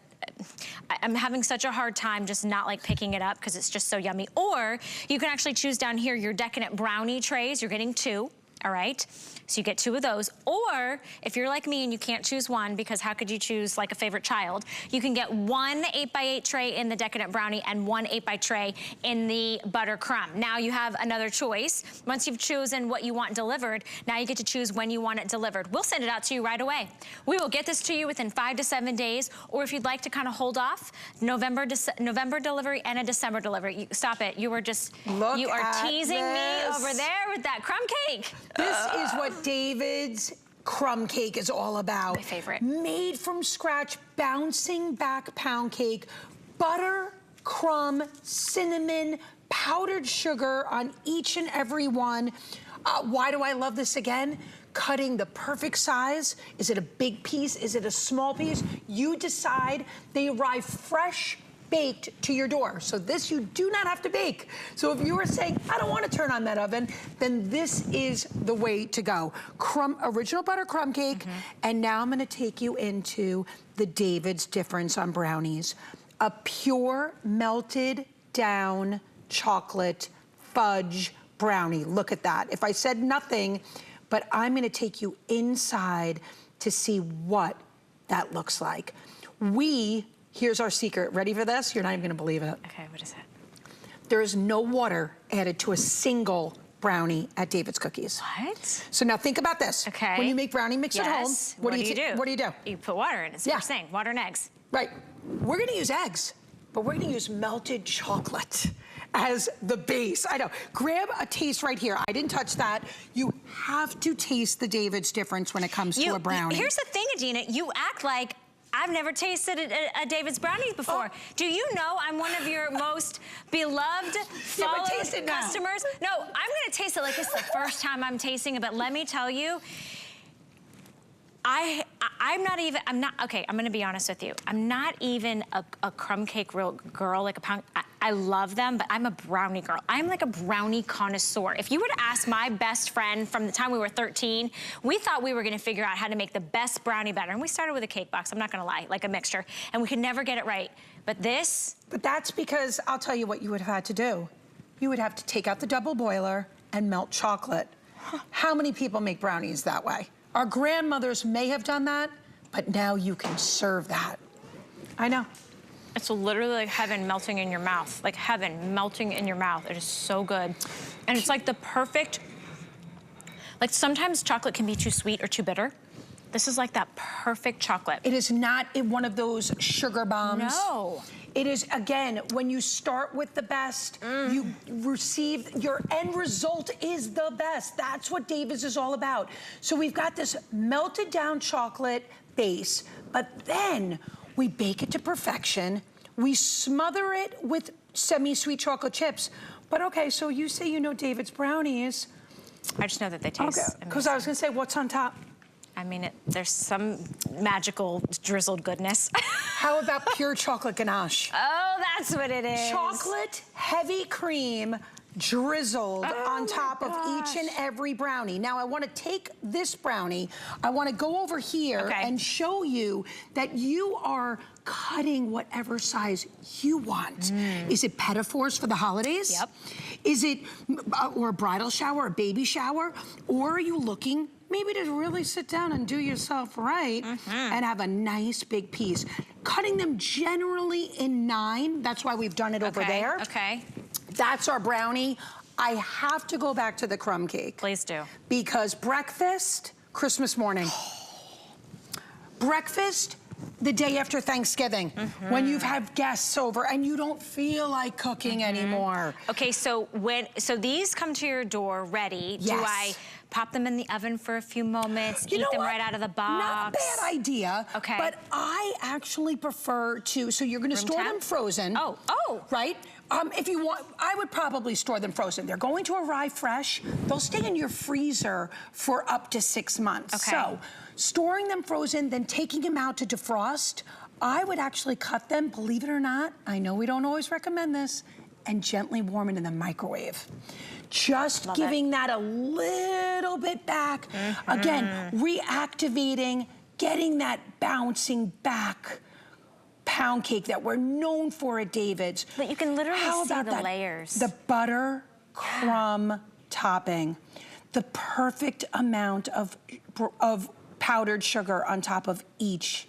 I'm having such a hard time just not like picking it up because it's just so yummy. Or you can actually choose down here your decadent brownie trays. You're getting 2. All right, so you get 2 of those. Or if you're like me and you can't choose one, because how could you choose like a favorite child? You can get 1 8 by 8 tray in the decadent brownie and 1 8 by tray in the butter crumb. Now you have another choice. Once you've chosen what you want delivered, now you get to choose when you want it delivered. We'll send it out to you right away. We will get this to you within 5 to 7 days, or if you'd like to kind of hold off, November delivery and a December delivery. Stop it, you are teasing me over there with that crumb cake. This is what David's Crumb Cake is all about. My favorite. Made from scratch, bouncing back pound cake, butter, crumb, cinnamon, powdered sugar on each and every one. Why do I love this again? Cutting the perfect size. Is it a big piece? Is it a small piece? You decide. They arrive fresh, baked to your door. So this you do not have to bake. So if you were saying, I don't want to turn on that oven, then this is the way to go. Original butter crumb cake. And now I'm going to take you into the David's difference on brownies. A pure melted down chocolate fudge brownie. Look at that. If I said nothing, but I'm going to take you inside to see what that looks like. Here's our secret. Ready for this? You're not even gonna believe it. Okay, what is it? There is no water added to a single brownie at David's Cookies. What? So now think about this. Okay. When you make brownie mix at home, what do you do? What do you do? You put water in it. It's first thing, water and eggs. Right. We're gonna use eggs, but we're gonna use melted chocolate as the base. I know. Grab a taste right here. I didn't touch that. You have to taste the David's difference when it comes to a brownie. Here's the thing, Adina. You act like I've never tasted a David's brownies before. Do you know I'm one of your most beloved, followed customers? No, I'm gonna taste it like it's the first time I'm tasting it, but let me tell you, I'm gonna be honest with you. I'm not even a crumb cake girl, like a pound. I love them, but I'm a brownie girl. I'm like a brownie connoisseur. If you were to ask my best friend from the time we were 13, we thought we were gonna figure out how to make the best brownie batter. And we started with a cake box, I'm not gonna lie, like a mixture. And we could never get it right. But that's because, I'll tell you what you would have had to do. You would have to take out the double boiler and melt chocolate. How many people make brownies that way? Our grandmothers may have done that, but now you can serve that. I know. It's literally like heaven melting in your mouth. Like heaven melting in your mouth. It is so good. And it's like the perfect, like sometimes chocolate can be too sweet or too bitter. This is like that perfect chocolate. It is not one of those sugar bombs. No. It is, again, when you start with the best, you receive, your end result is the best. That's what David's is all about. So we've got this melted down chocolate base, but then we bake it to perfection. We smother it with semi-sweet chocolate chips. But okay, so you say you know David's brownies. I just know that they taste amazing. Because I was gonna say, what's on top? I mean, there's some magical drizzled goodness. How about pure chocolate ganache? Oh, that's what it is. Chocolate, heavy cream, drizzled on top of each and every brownie. Now I want to take this brownie, I want to go over here and show you that you are cutting whatever size you want. Is it petafores for the holidays? Yep. Is it, or a bridal shower, a baby shower? Or are you looking maybe to really sit down and do yourself right and have a nice big piece? Cutting them generally in 9, that's why we've done it over there. Okay. That's our brownie. I have to go back to the crumb cake. Please do. Because breakfast, Christmas morning. Breakfast, the day after Thanksgiving, when you've had guests over and you don't feel like cooking anymore. Okay, so these come to your door ready. Yes. Do I pop them in the oven for a few moments, eat them right out of the box? Not a bad idea. Okay. But I actually prefer to, so you're gonna store them frozen. Oh. Right? If you want, I would probably store them frozen. They're going to arrive fresh. They'll stay in your freezer for up to 6 months. Okay. So, storing them frozen, then taking them out to defrost, I would actually cut them, believe it or not, I know we don't always recommend this, and gently warm it in the microwave. Just giving that a little bit back. Again, reactivating, getting that bouncing back pound cake that we're known for at David's. But you can literally see the layers. The butter crumb topping, the perfect amount of powdered sugar on top of each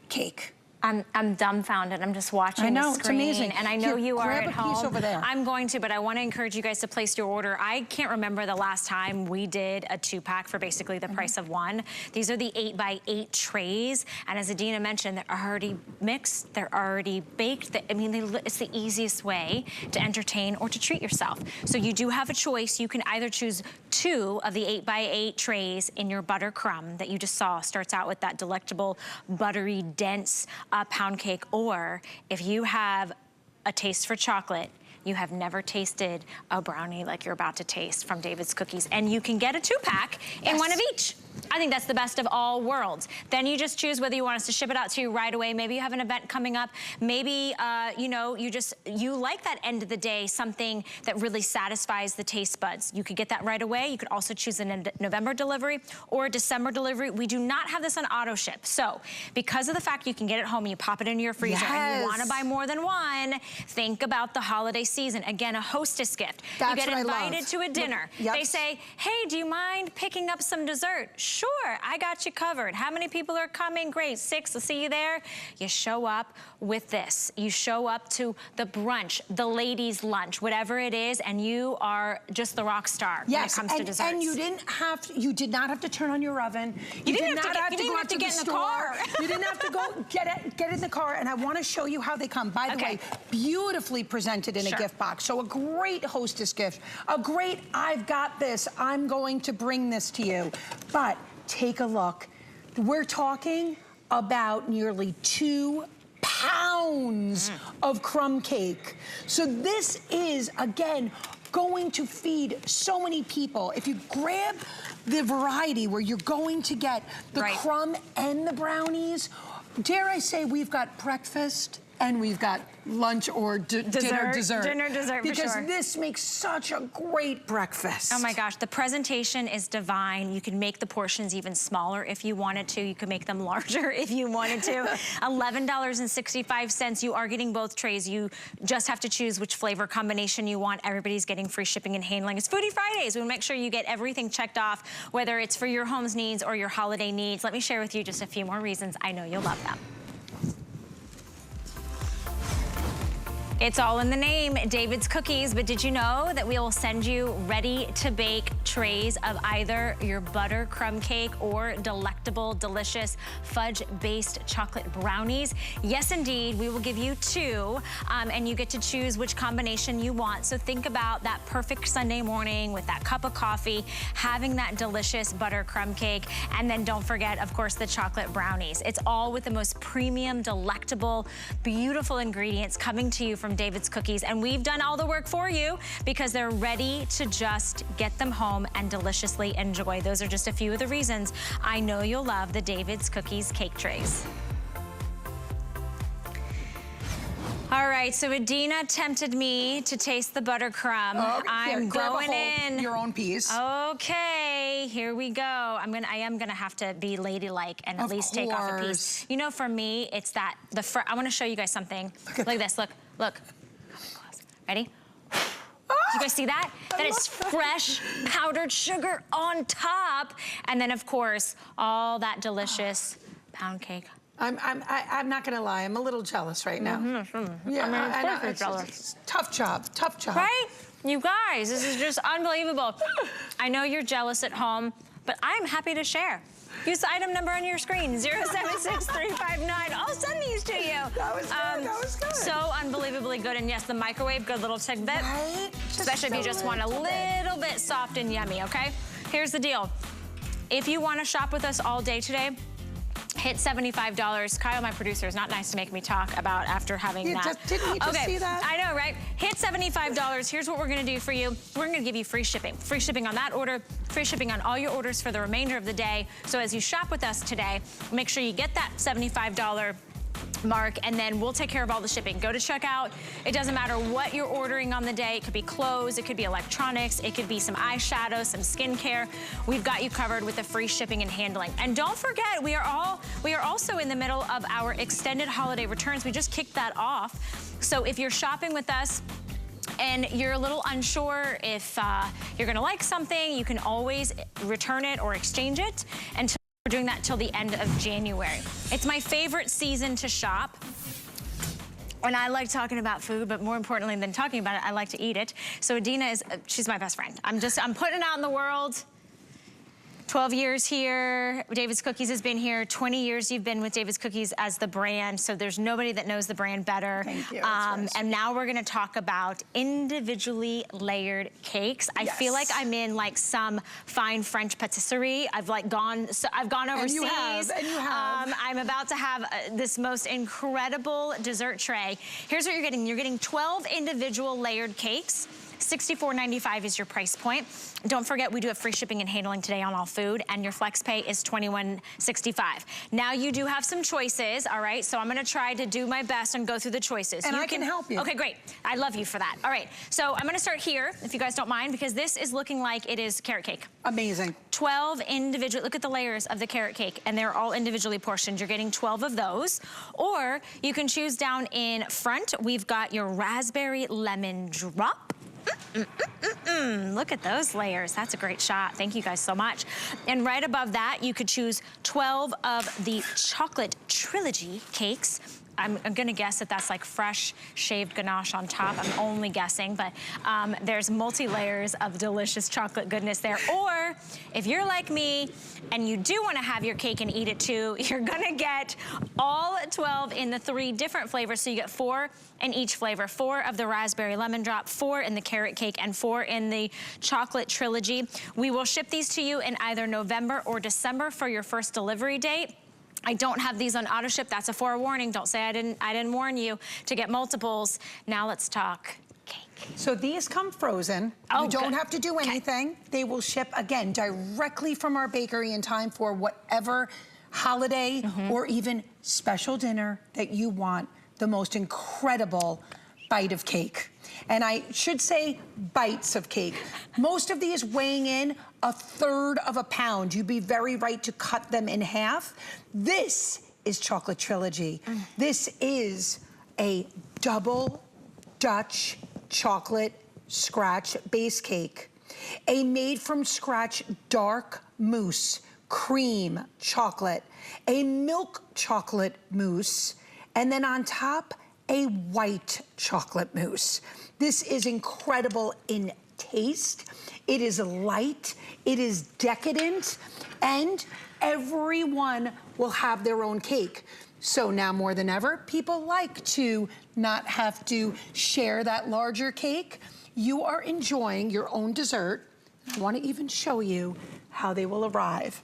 cake. I'm dumbfounded. I'm just watching the screen. It's amazing. And I know you are at home. Grab a piece over there. I'm going to, but I want to encourage you guys to place your order. I can't remember the last time we did a 2-pack for basically the price of 1. These are the 8x8 trays. And as Adina mentioned, they're already mixed. They're already baked. I mean, it's the easiest way to entertain or to treat yourself. So you do have a choice. You can either choose 2 of the 8x8 trays in your butter crumb that you just saw. Starts out with that delectable, buttery, dense pound cake, or if you have a taste for chocolate, you have never tasted a brownie like you're about to taste from David's Cookies, and you can get a 2-pack in one of each. I think that's the best of all worlds. Then you just choose whether you want us to ship it out to you right away. Maybe you have an event coming up. Maybe, you know, you like that end of the day, something that really satisfies the taste buds. You could get that right away. You could also choose a November delivery or a December delivery. We do not have this on auto ship. So because of the fact you can get it home and you pop it into your freezer and you want to buy more than 1, think about the holiday season. Again, a hostess gift. That's you get invited to a dinner. Yep. They say, hey, do you mind picking up some dessert? Sure, I got you covered. How many people are coming? Great, 6, I'll see you there. You show up with this. You show up to the brunch, the ladies' lunch, whatever it is, and you are just the rock star when it comes to desserts. And you did not have to turn on your oven. You didn't have to get in the car. You didn't have to go get in the car, and I want to show you how they come. By the way, beautifully presented in a gift box. So a great hostess gift, a great, I've got this, I'm going to bring this to you. But take a look. We're talking about nearly 2 pounds of crumb cake. So this is, again, going to feed so many people. If you grab the variety where you're going to get the crumb and the brownies, dare I say we've got breakfast and we've got lunch or dinner dessert. Dinner dessert, for sure. Because this makes such a great breakfast. Oh my gosh, the presentation is divine. You can make the portions even smaller if you wanted to. You can make them larger if you wanted to. $11.65. You are getting both trays. You just have to choose which flavor combination you want. Everybody's getting free shipping and handling. It's Foodie Fridays. We make sure you get everything checked off, whether it's for your home's needs or your holiday needs. Let me share with you just a few more reasons. I know you'll love them. It's all in the name, David's Cookies, but did you know that we will send you ready-to-bake trays of either your butter crumb cake or delectable, delicious fudge-based chocolate brownies? Yes, indeed, we will give you 2, and you get to choose which combination you want. So think about that perfect Sunday morning with that cup of coffee, having that delicious butter crumb cake, and then don't forget, of course, the chocolate brownies. It's all with the most premium, delectable, beautiful ingredients coming to you from David's Cookies, and we've done all the work for you because they're ready to just get them home and deliciously enjoy. Those are just a few of the reasons I know you'll love the David's Cookies cake trays. All right, so Adina tempted me to taste the butter crumb. Okay, I'm going in. Your own piece. Okay, here we go. I am gonna have to be ladylike and at least take off a piece. You know, for me, it's that I want to show you guys something. Look at this. Look. Ready? Did you guys see that? That is fresh powdered sugar on top, and then of course all that delicious pound cake. I'm not gonna lie, I'm a little jealous right now. Yeah, I mean, jealous. Tough job. Right? You guys, this is just unbelievable. I know you're jealous at home, but I'm happy to share. Use the item number on your screen, 076359. I'll send these to you. That was good. So unbelievably good. And yes, the microwave, good little tidbit. Right? Especially if you just want a little bit soft and yummy, okay? Here's the deal. If you want to shop with us all day today, hit $75. Kyle, my producer, is not nice to make me talk about after having that. Didn't you just see that? I know, right? Hit $75. Here's what we're gonna do for you. We're gonna give you free shipping. Free shipping on that order, free shipping on all your orders for the remainder of the day. So as you shop with us today, make sure you get that $75 mark, and then we'll take care of all the shipping. Go to checkout. It doesn't matter what you're ordering on the day. It could be clothes, it could be electronics, it could be some eyeshadow, some skincare. We've got you covered with the free shipping and handling. And don't forget, we are also in the middle of our extended holiday returns. We just kicked that off. So if you're shopping with us and you're a little unsure if you're gonna like something, you can always return it or exchange it. And we're doing that till the end of January. It's my favorite season to shop. And I like talking about food, but more importantly than talking about it, I like to eat it. So Adina she's my best friend. I'm putting it out in the world. 12 years here. David's Cookies has been here. 20 years you've been with David's Cookies as the brand, so there's nobody that knows the brand better. Thank you. And now we're gonna talk about individually layered cakes. I feel like I'm in like some fine French patisserie. I've gone overseas. And you have. I'm about to have this most incredible dessert tray. Here's what you're getting. You're getting 12 individual layered cakes. $64.95 is your price point. Don't forget, we do have free shipping and handling today on all food, and your flex pay is $21.65. Now you do have some choices, all right? So I'm gonna try to do my best and go through the choices. And I can help you. Okay, great. I love you for that. All right, so I'm gonna start here, if you guys don't mind, because this is looking like it is carrot cake. Amazing. 12 individual, look at the layers of the carrot cake, and they're all individually portioned. You're getting 12 of those. Or you can choose down in front. We've got your raspberry lemon drop. Look at those layers. That's a great shot. Thank you guys so much. And right above that, you could choose 12 of the chocolate trilogy cakes. I'm gonna guess that that's like fresh shaved ganache on top. I'm only guessing, but there's multi-layers of delicious chocolate goodness there. Or if you're like me and you do wanna have your cake and eat it too, you're gonna get all 12 in the 3 different flavors. So you get 4 in each flavor, 4 of the raspberry lemon drop, 4 in the carrot cake, and 4 in the chocolate trilogy. We will ship these to you in either November or December for your first delivery date. I don't have these on auto ship. That's a forewarning. Don't say I didn't warn you to get multiples. Now let's talk cake. So these come frozen. Oh, you don't good. have to do anything. Okay. They will ship, again, directly from our bakery in time for whatever holiday or even special dinner that you want. The most incredible bite of cake. And I should say bites of cake. Most of these weighing in 1/3 of a pound. You'd be very right to cut them in half. This is chocolate trilogy. This is a double Dutch chocolate scratch base cake. A made from scratch dark mousse, cream chocolate, a milk chocolate mousse, and then on top, a white chocolate mousse. This is incredible in taste. It is light, it is decadent, and everyone will have their own cake. So now more than ever, people like to not have to share that larger cake. You are enjoying your own dessert. I want to even show you how they will arrive.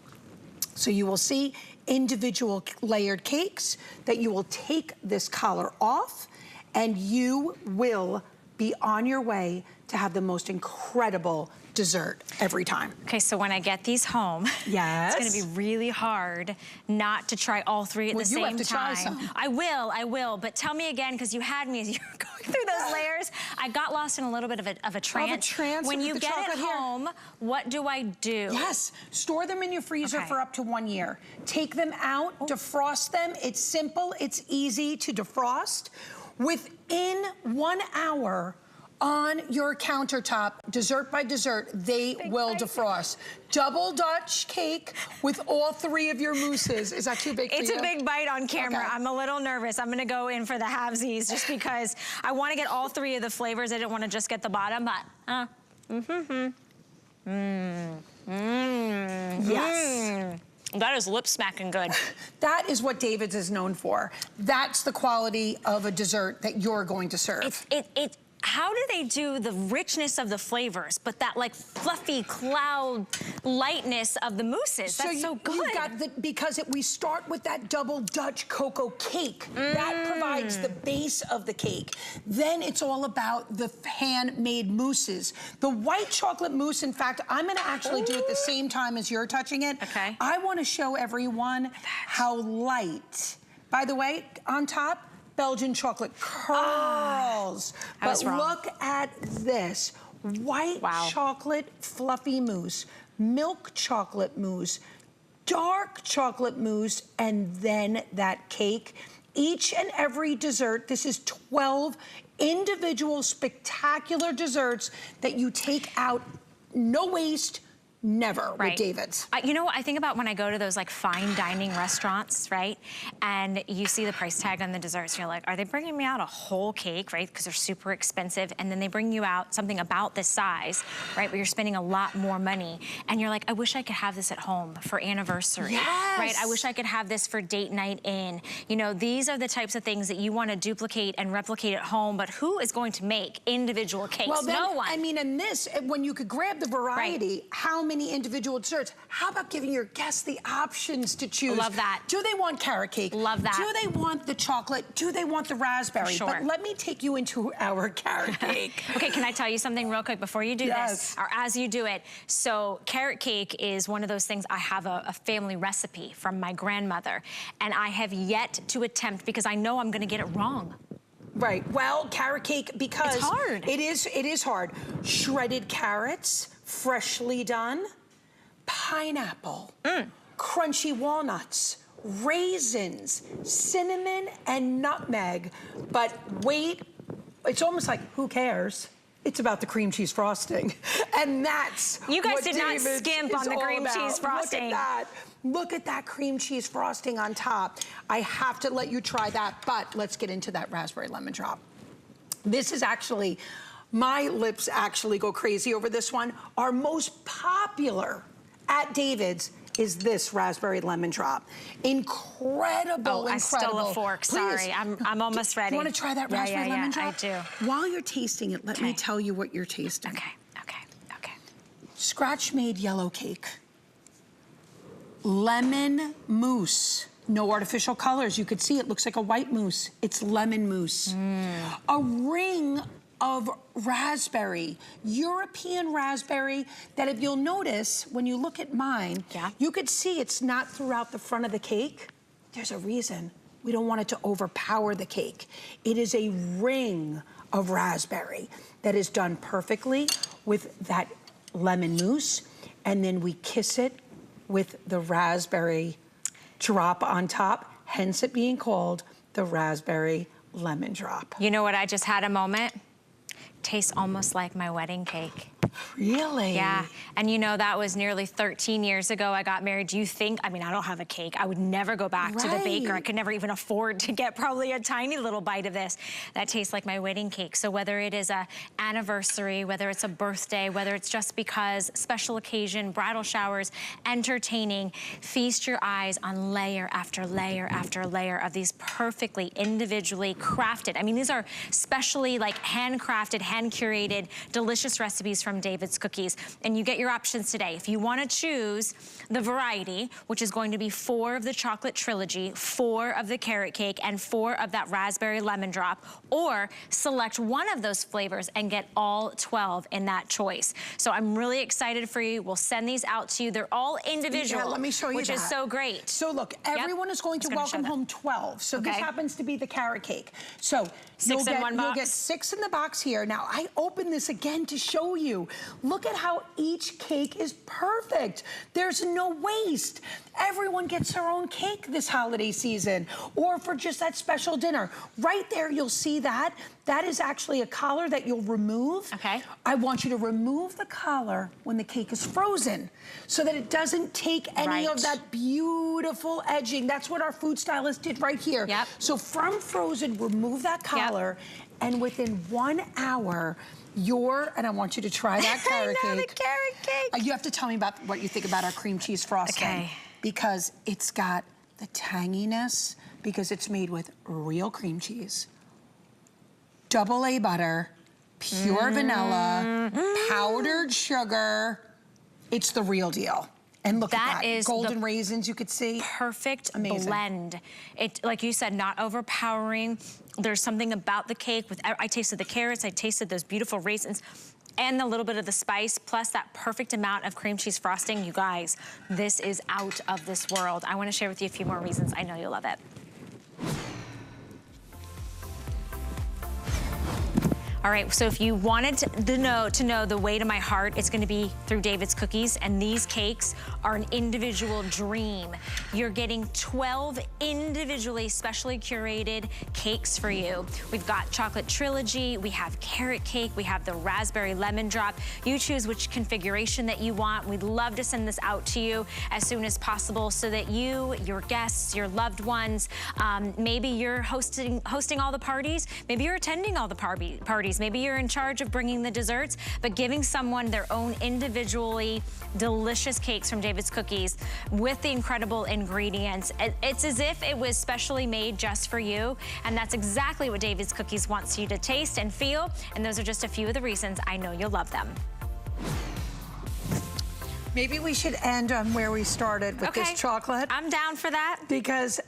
So you will see individual layered cakes that you will take this collar off, and you will be on your way to have the most incredible dessert every time. Okay, so when I get these home, yes, it's gonna be really hard not to try all three at the same time. You have to try some. I will, but tell me again, because you had me as you were going through those layers. I got lost in a little bit of a trance. When you get it home, what do I do? Yes, store them in your freezer for up to 1 year. Take them out, defrost them. It's simple, it's easy to defrost. Within 1 hour, on your countertop, dessert by dessert, they will defrost. Double Dutch cake with all 3 of your mousses. Is that too big for you? It's a big bite on camera. Okay. I'm a little nervous. I'm gonna go in for the halvesies just because I wanna get all 3 of the flavors. I didn't wanna just get the bottom, but, yes. That is lip smacking good. That is what David's is known for. That's the quality of a dessert that you're going to serve. How do they do the richness of the flavors, but that like fluffy cloud lightness of the mousses? That's so good. You got because we start with that double Dutch cocoa cake. That provides the base of the cake. Then it's all about the handmade mousses. The white chocolate mousse, in fact, I'm gonna actually do it the same time as you're touching it. Okay. I wanna show everyone how light. By the way, on top, Belgian chocolate curls. But look at this. White chocolate fluffy mousse, milk chocolate mousse, dark chocolate mousse, and then that cake. Each and every dessert, this is 12 individual spectacular desserts that you take out, no waste, never with David's. You know what I think about when I go to those like fine dining restaurants, right? And you see the price tag on the desserts, you're like, are they bringing me out a whole cake, right? Because they're super expensive. And then they bring you out something about this size, right? Where you're spending a lot more money. And you're like, I wish I could have this at home for anniversary, right? I wish I could have this for date night in. You know, these are the types of things that you want to duplicate and replicate at home, but who is going to make individual cakes? Well, then, no one. I mean, in this, when you could grab the variety, how many individual desserts? How about giving your guests the options to choose? Love that. Do they want carrot cake? Love that. Do they want the chocolate? Do they want the raspberry? Sure. But let me take you into our carrot cake. Okay, can I tell you something real quick before you do this? Or as you do it. So carrot cake is one of those things, I have a family recipe from my grandmother, and I have yet to attempt because I know I'm gonna get it wrong. Right, well, carrot cake, because it's hard. It is hard. Shredded carrots, freshly done, pineapple, crunchy walnuts, raisins, cinnamon, and nutmeg. But wait, it's almost like, who cares? It's about the cream cheese frosting. And that's you guys what did not skimp on the cream cheese frosting. Look at that. Look at that cream cheese frosting on top. I have to let you try that, but let's get into that raspberry lemon drop. This is actually, my lips actually go crazy over this one. Our most popular at David's is this raspberry lemon drop. Incredible, incredible. I stole a fork, sorry. I'm almost ready. You wanna try that raspberry lemon drop? I do. While you're tasting it, let me tell you what you're tasting. Okay. Scratch-made yellow cake. Lemon mousse. No artificial colors. You could see it looks like a white mousse. It's lemon mousse. A ring of raspberry, European raspberry, that if you'll notice, when you look at mine, you could see it's not throughout the front of the cake. There's a reason. We don't want it to overpower the cake. It is a ring of raspberry that is done perfectly with that lemon mousse, and then we kiss it with the raspberry drop on top, hence it being called the raspberry lemon drop. You know what, I just had a moment? Tastes almost like my wedding cake. Really? Yeah, and you know, that was nearly 13 years ago I got married. Do you think, I mean, I don't have a cake. I would never go back to the baker. I could never even afford to get probably a tiny little bite of this. That tastes like my wedding cake. So whether it is a anniversary, whether it's a birthday, whether it's just because special occasion, bridal showers, entertaining, feast your eyes on layer after layer after layer of these perfectly individually crafted. I mean, these are specially like handcrafted, hand curated, delicious recipes from David's Cookies. And you get your options today. If you want to choose the variety, which is going to be 4 of the chocolate trilogy, 4 of the carrot cake, and 4 of that raspberry lemon drop, or select one of those flavors and get all 12 in that choice. So I'm really excited for you. We'll send these out to you. They're all individual, let me show you which is so great. So look, everyone is going to welcome home 12. So this happens to be the carrot cake. So 6 in one box. You'll get 6 in the box here. Now I opened this again to show you. Look at how each cake is perfect. There's no waste. Everyone gets their own cake this holiday season, or for just that special dinner. Right there, you'll see that. That is actually a collar that you'll remove. Okay. I want you to remove the collar when the cake is frozen so that it doesn't take any of that beautiful edging. That's what our food stylist did right here. Yep. So from frozen, remove that collar, and within 1 hour, and I want you to try that carrot cake. The carrot cake. You have to tell me about what you think about our cream cheese frosting. Okay. Because it's got the tanginess, because it's made with real cream cheese, AA butter, pure vanilla, powdered sugar. It's the real deal. And look at that. Is golden raisins, you could see. Perfect blend. It, like you said, not overpowering. There's something about the cake. I tasted the carrots, I tasted those beautiful raisins, and a little bit of the spice, plus that perfect amount of cream cheese frosting. You guys, this is out of this world. I want to share with you a few more reasons. I know you'll love it. All right, so if you wanted to know the way to my heart, it's gonna be through David's Cookies, and these cakes are an individual dream. You're getting 12 individually, specially curated cakes for you. We've got chocolate trilogy, we have carrot cake, we have the raspberry lemon drop. You choose which configuration that you want. We'd love to send this out to you as soon as possible so that you, your guests, your loved ones, maybe you're hosting all the parties, maybe you're attending all the parties, maybe you're in charge of bringing the desserts, but giving someone their own individually delicious cakes from David's Cookies with the incredible ingredients. It's as if it was specially made just for you, and that's exactly what David's Cookies wants you to taste and feel, and those are just a few of the reasons I know you'll love them. Maybe we should end on where we started with this chocolate. I'm down for that. Because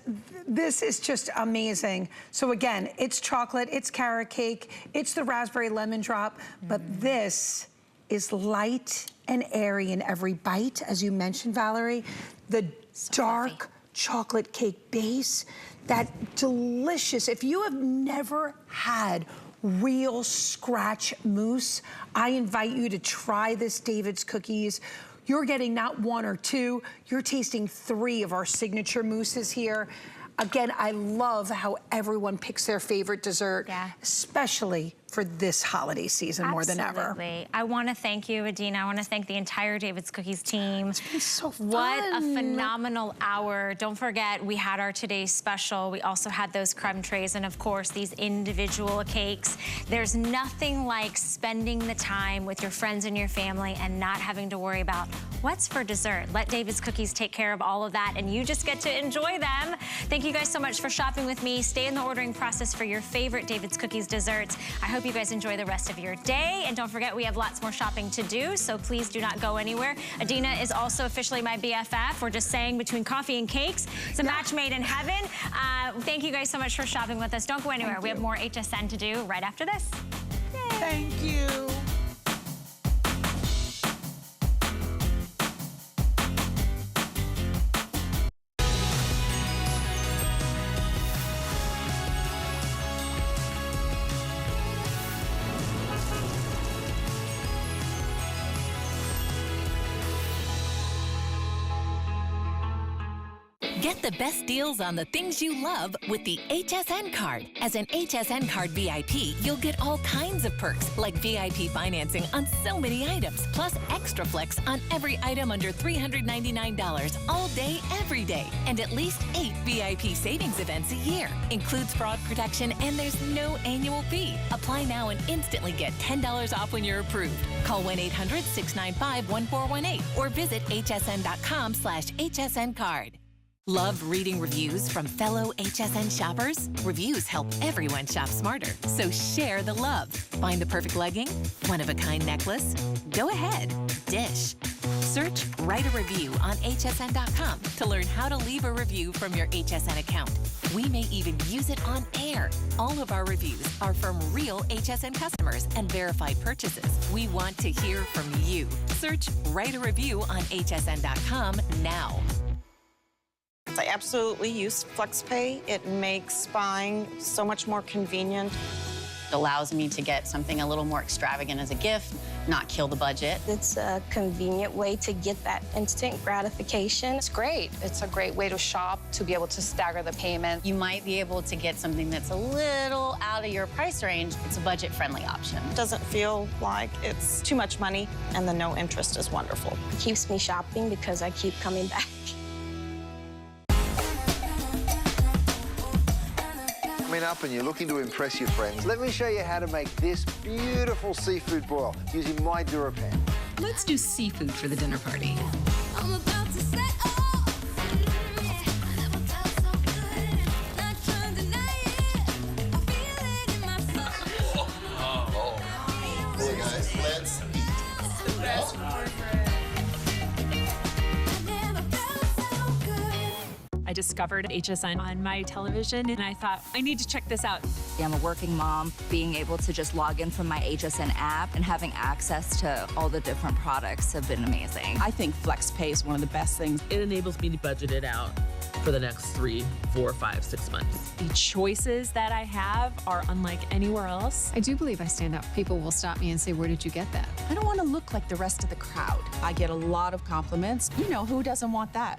this is just amazing. So again, it's chocolate, it's carrot cake, it's the raspberry lemon drop, but this is light and airy in every bite, as you mentioned, Valerie. The dark chocolate cake base, that delicious, if you have never had real scratch mousse, I invite you to try this David's Cookies. You're getting not 1 or 2, you're tasting 3 of our signature mousses here. Again, I love how everyone picks their favorite dessert, especially for this holiday season more than ever. Absolutely. I want to thank you, Adina. I want to thank the entire David's Cookies team. It's been so fun. What a phenomenal hour. Don't forget, we had our today's special. We also had those crumb trays and, of course, these individual cakes. There's nothing like spending the time with your friends and your family and not having to worry about what's for dessert. Let David's Cookies take care of all of that, and you just get to enjoy them. Thank you guys so much for shopping with me. Stay in the ordering process for your favorite David's Cookies desserts. I hope you guys enjoy the rest of your day, and don't forget, we have lots more shopping to do, so please do not go anywhere. Adina is also officially my BFF. We're just saying, between coffee and cakes, it's a match made in heaven. Thank you guys so much for shopping with us. Don't go anywhere. We have more HSN to do right after this. Yay. Thank you. Get the best deals on the things you love with the HSN card. As an HSN card VIP, you'll get all kinds of perks, like VIP financing on so many items, plus extra flex on every item under $399 all day, every day, and at least 8 VIP savings events a year. Includes fraud protection, and there's no annual fee. Apply now and instantly get $10 off when you're approved. Call 1-800-695-1418 or visit hsn.com/HSN card. Love reading reviews from fellow HSN shoppers? Reviews help everyone shop smarter, so share the love. Find the perfect legging? One-of-a-kind necklace? Go ahead, dish. Search Write a Review on hsn.com to learn how to leave a review from your HSN account. We may even use it on air. All of our reviews are from real HSN customers and verified purchases. We want to hear from you. Search Write a Review on hsn.com now. I absolutely use FlexPay. It makes buying so much more convenient. It allows me to get something a little more extravagant as a gift, not kill the budget. It's a convenient way to get that instant gratification. It's great. It's a great way to shop, to be able to stagger the payment. You might be able to get something that's a little out of your price range. It's a budget-friendly option. It doesn't feel like it's too much money, and the no interest is wonderful. It keeps me shopping because I keep coming back. Up and you're looking to impress your friends, let me show you how to make this beautiful seafood boil using my DuraPan. Let's do seafood for the dinner party. I'm about to set off. Never felt so good. Not trying to deny it. I feel it in my soul. Hey guys, let's eat. Best I discovered HSN on my television and I thought, I need to check this out. I'm a working mom. Being able to just log in from my HSN app and having access to all the different products have been amazing. I think FlexPay is one of the best things. It enables me to budget it out for the next 3, 4, 5, 6 months. The choices that I have are unlike anywhere else. I do believe I stand out. People will stop me and say, where did you get that? I don't want to look like the rest of the crowd. I get a lot of compliments. You know, who doesn't want that?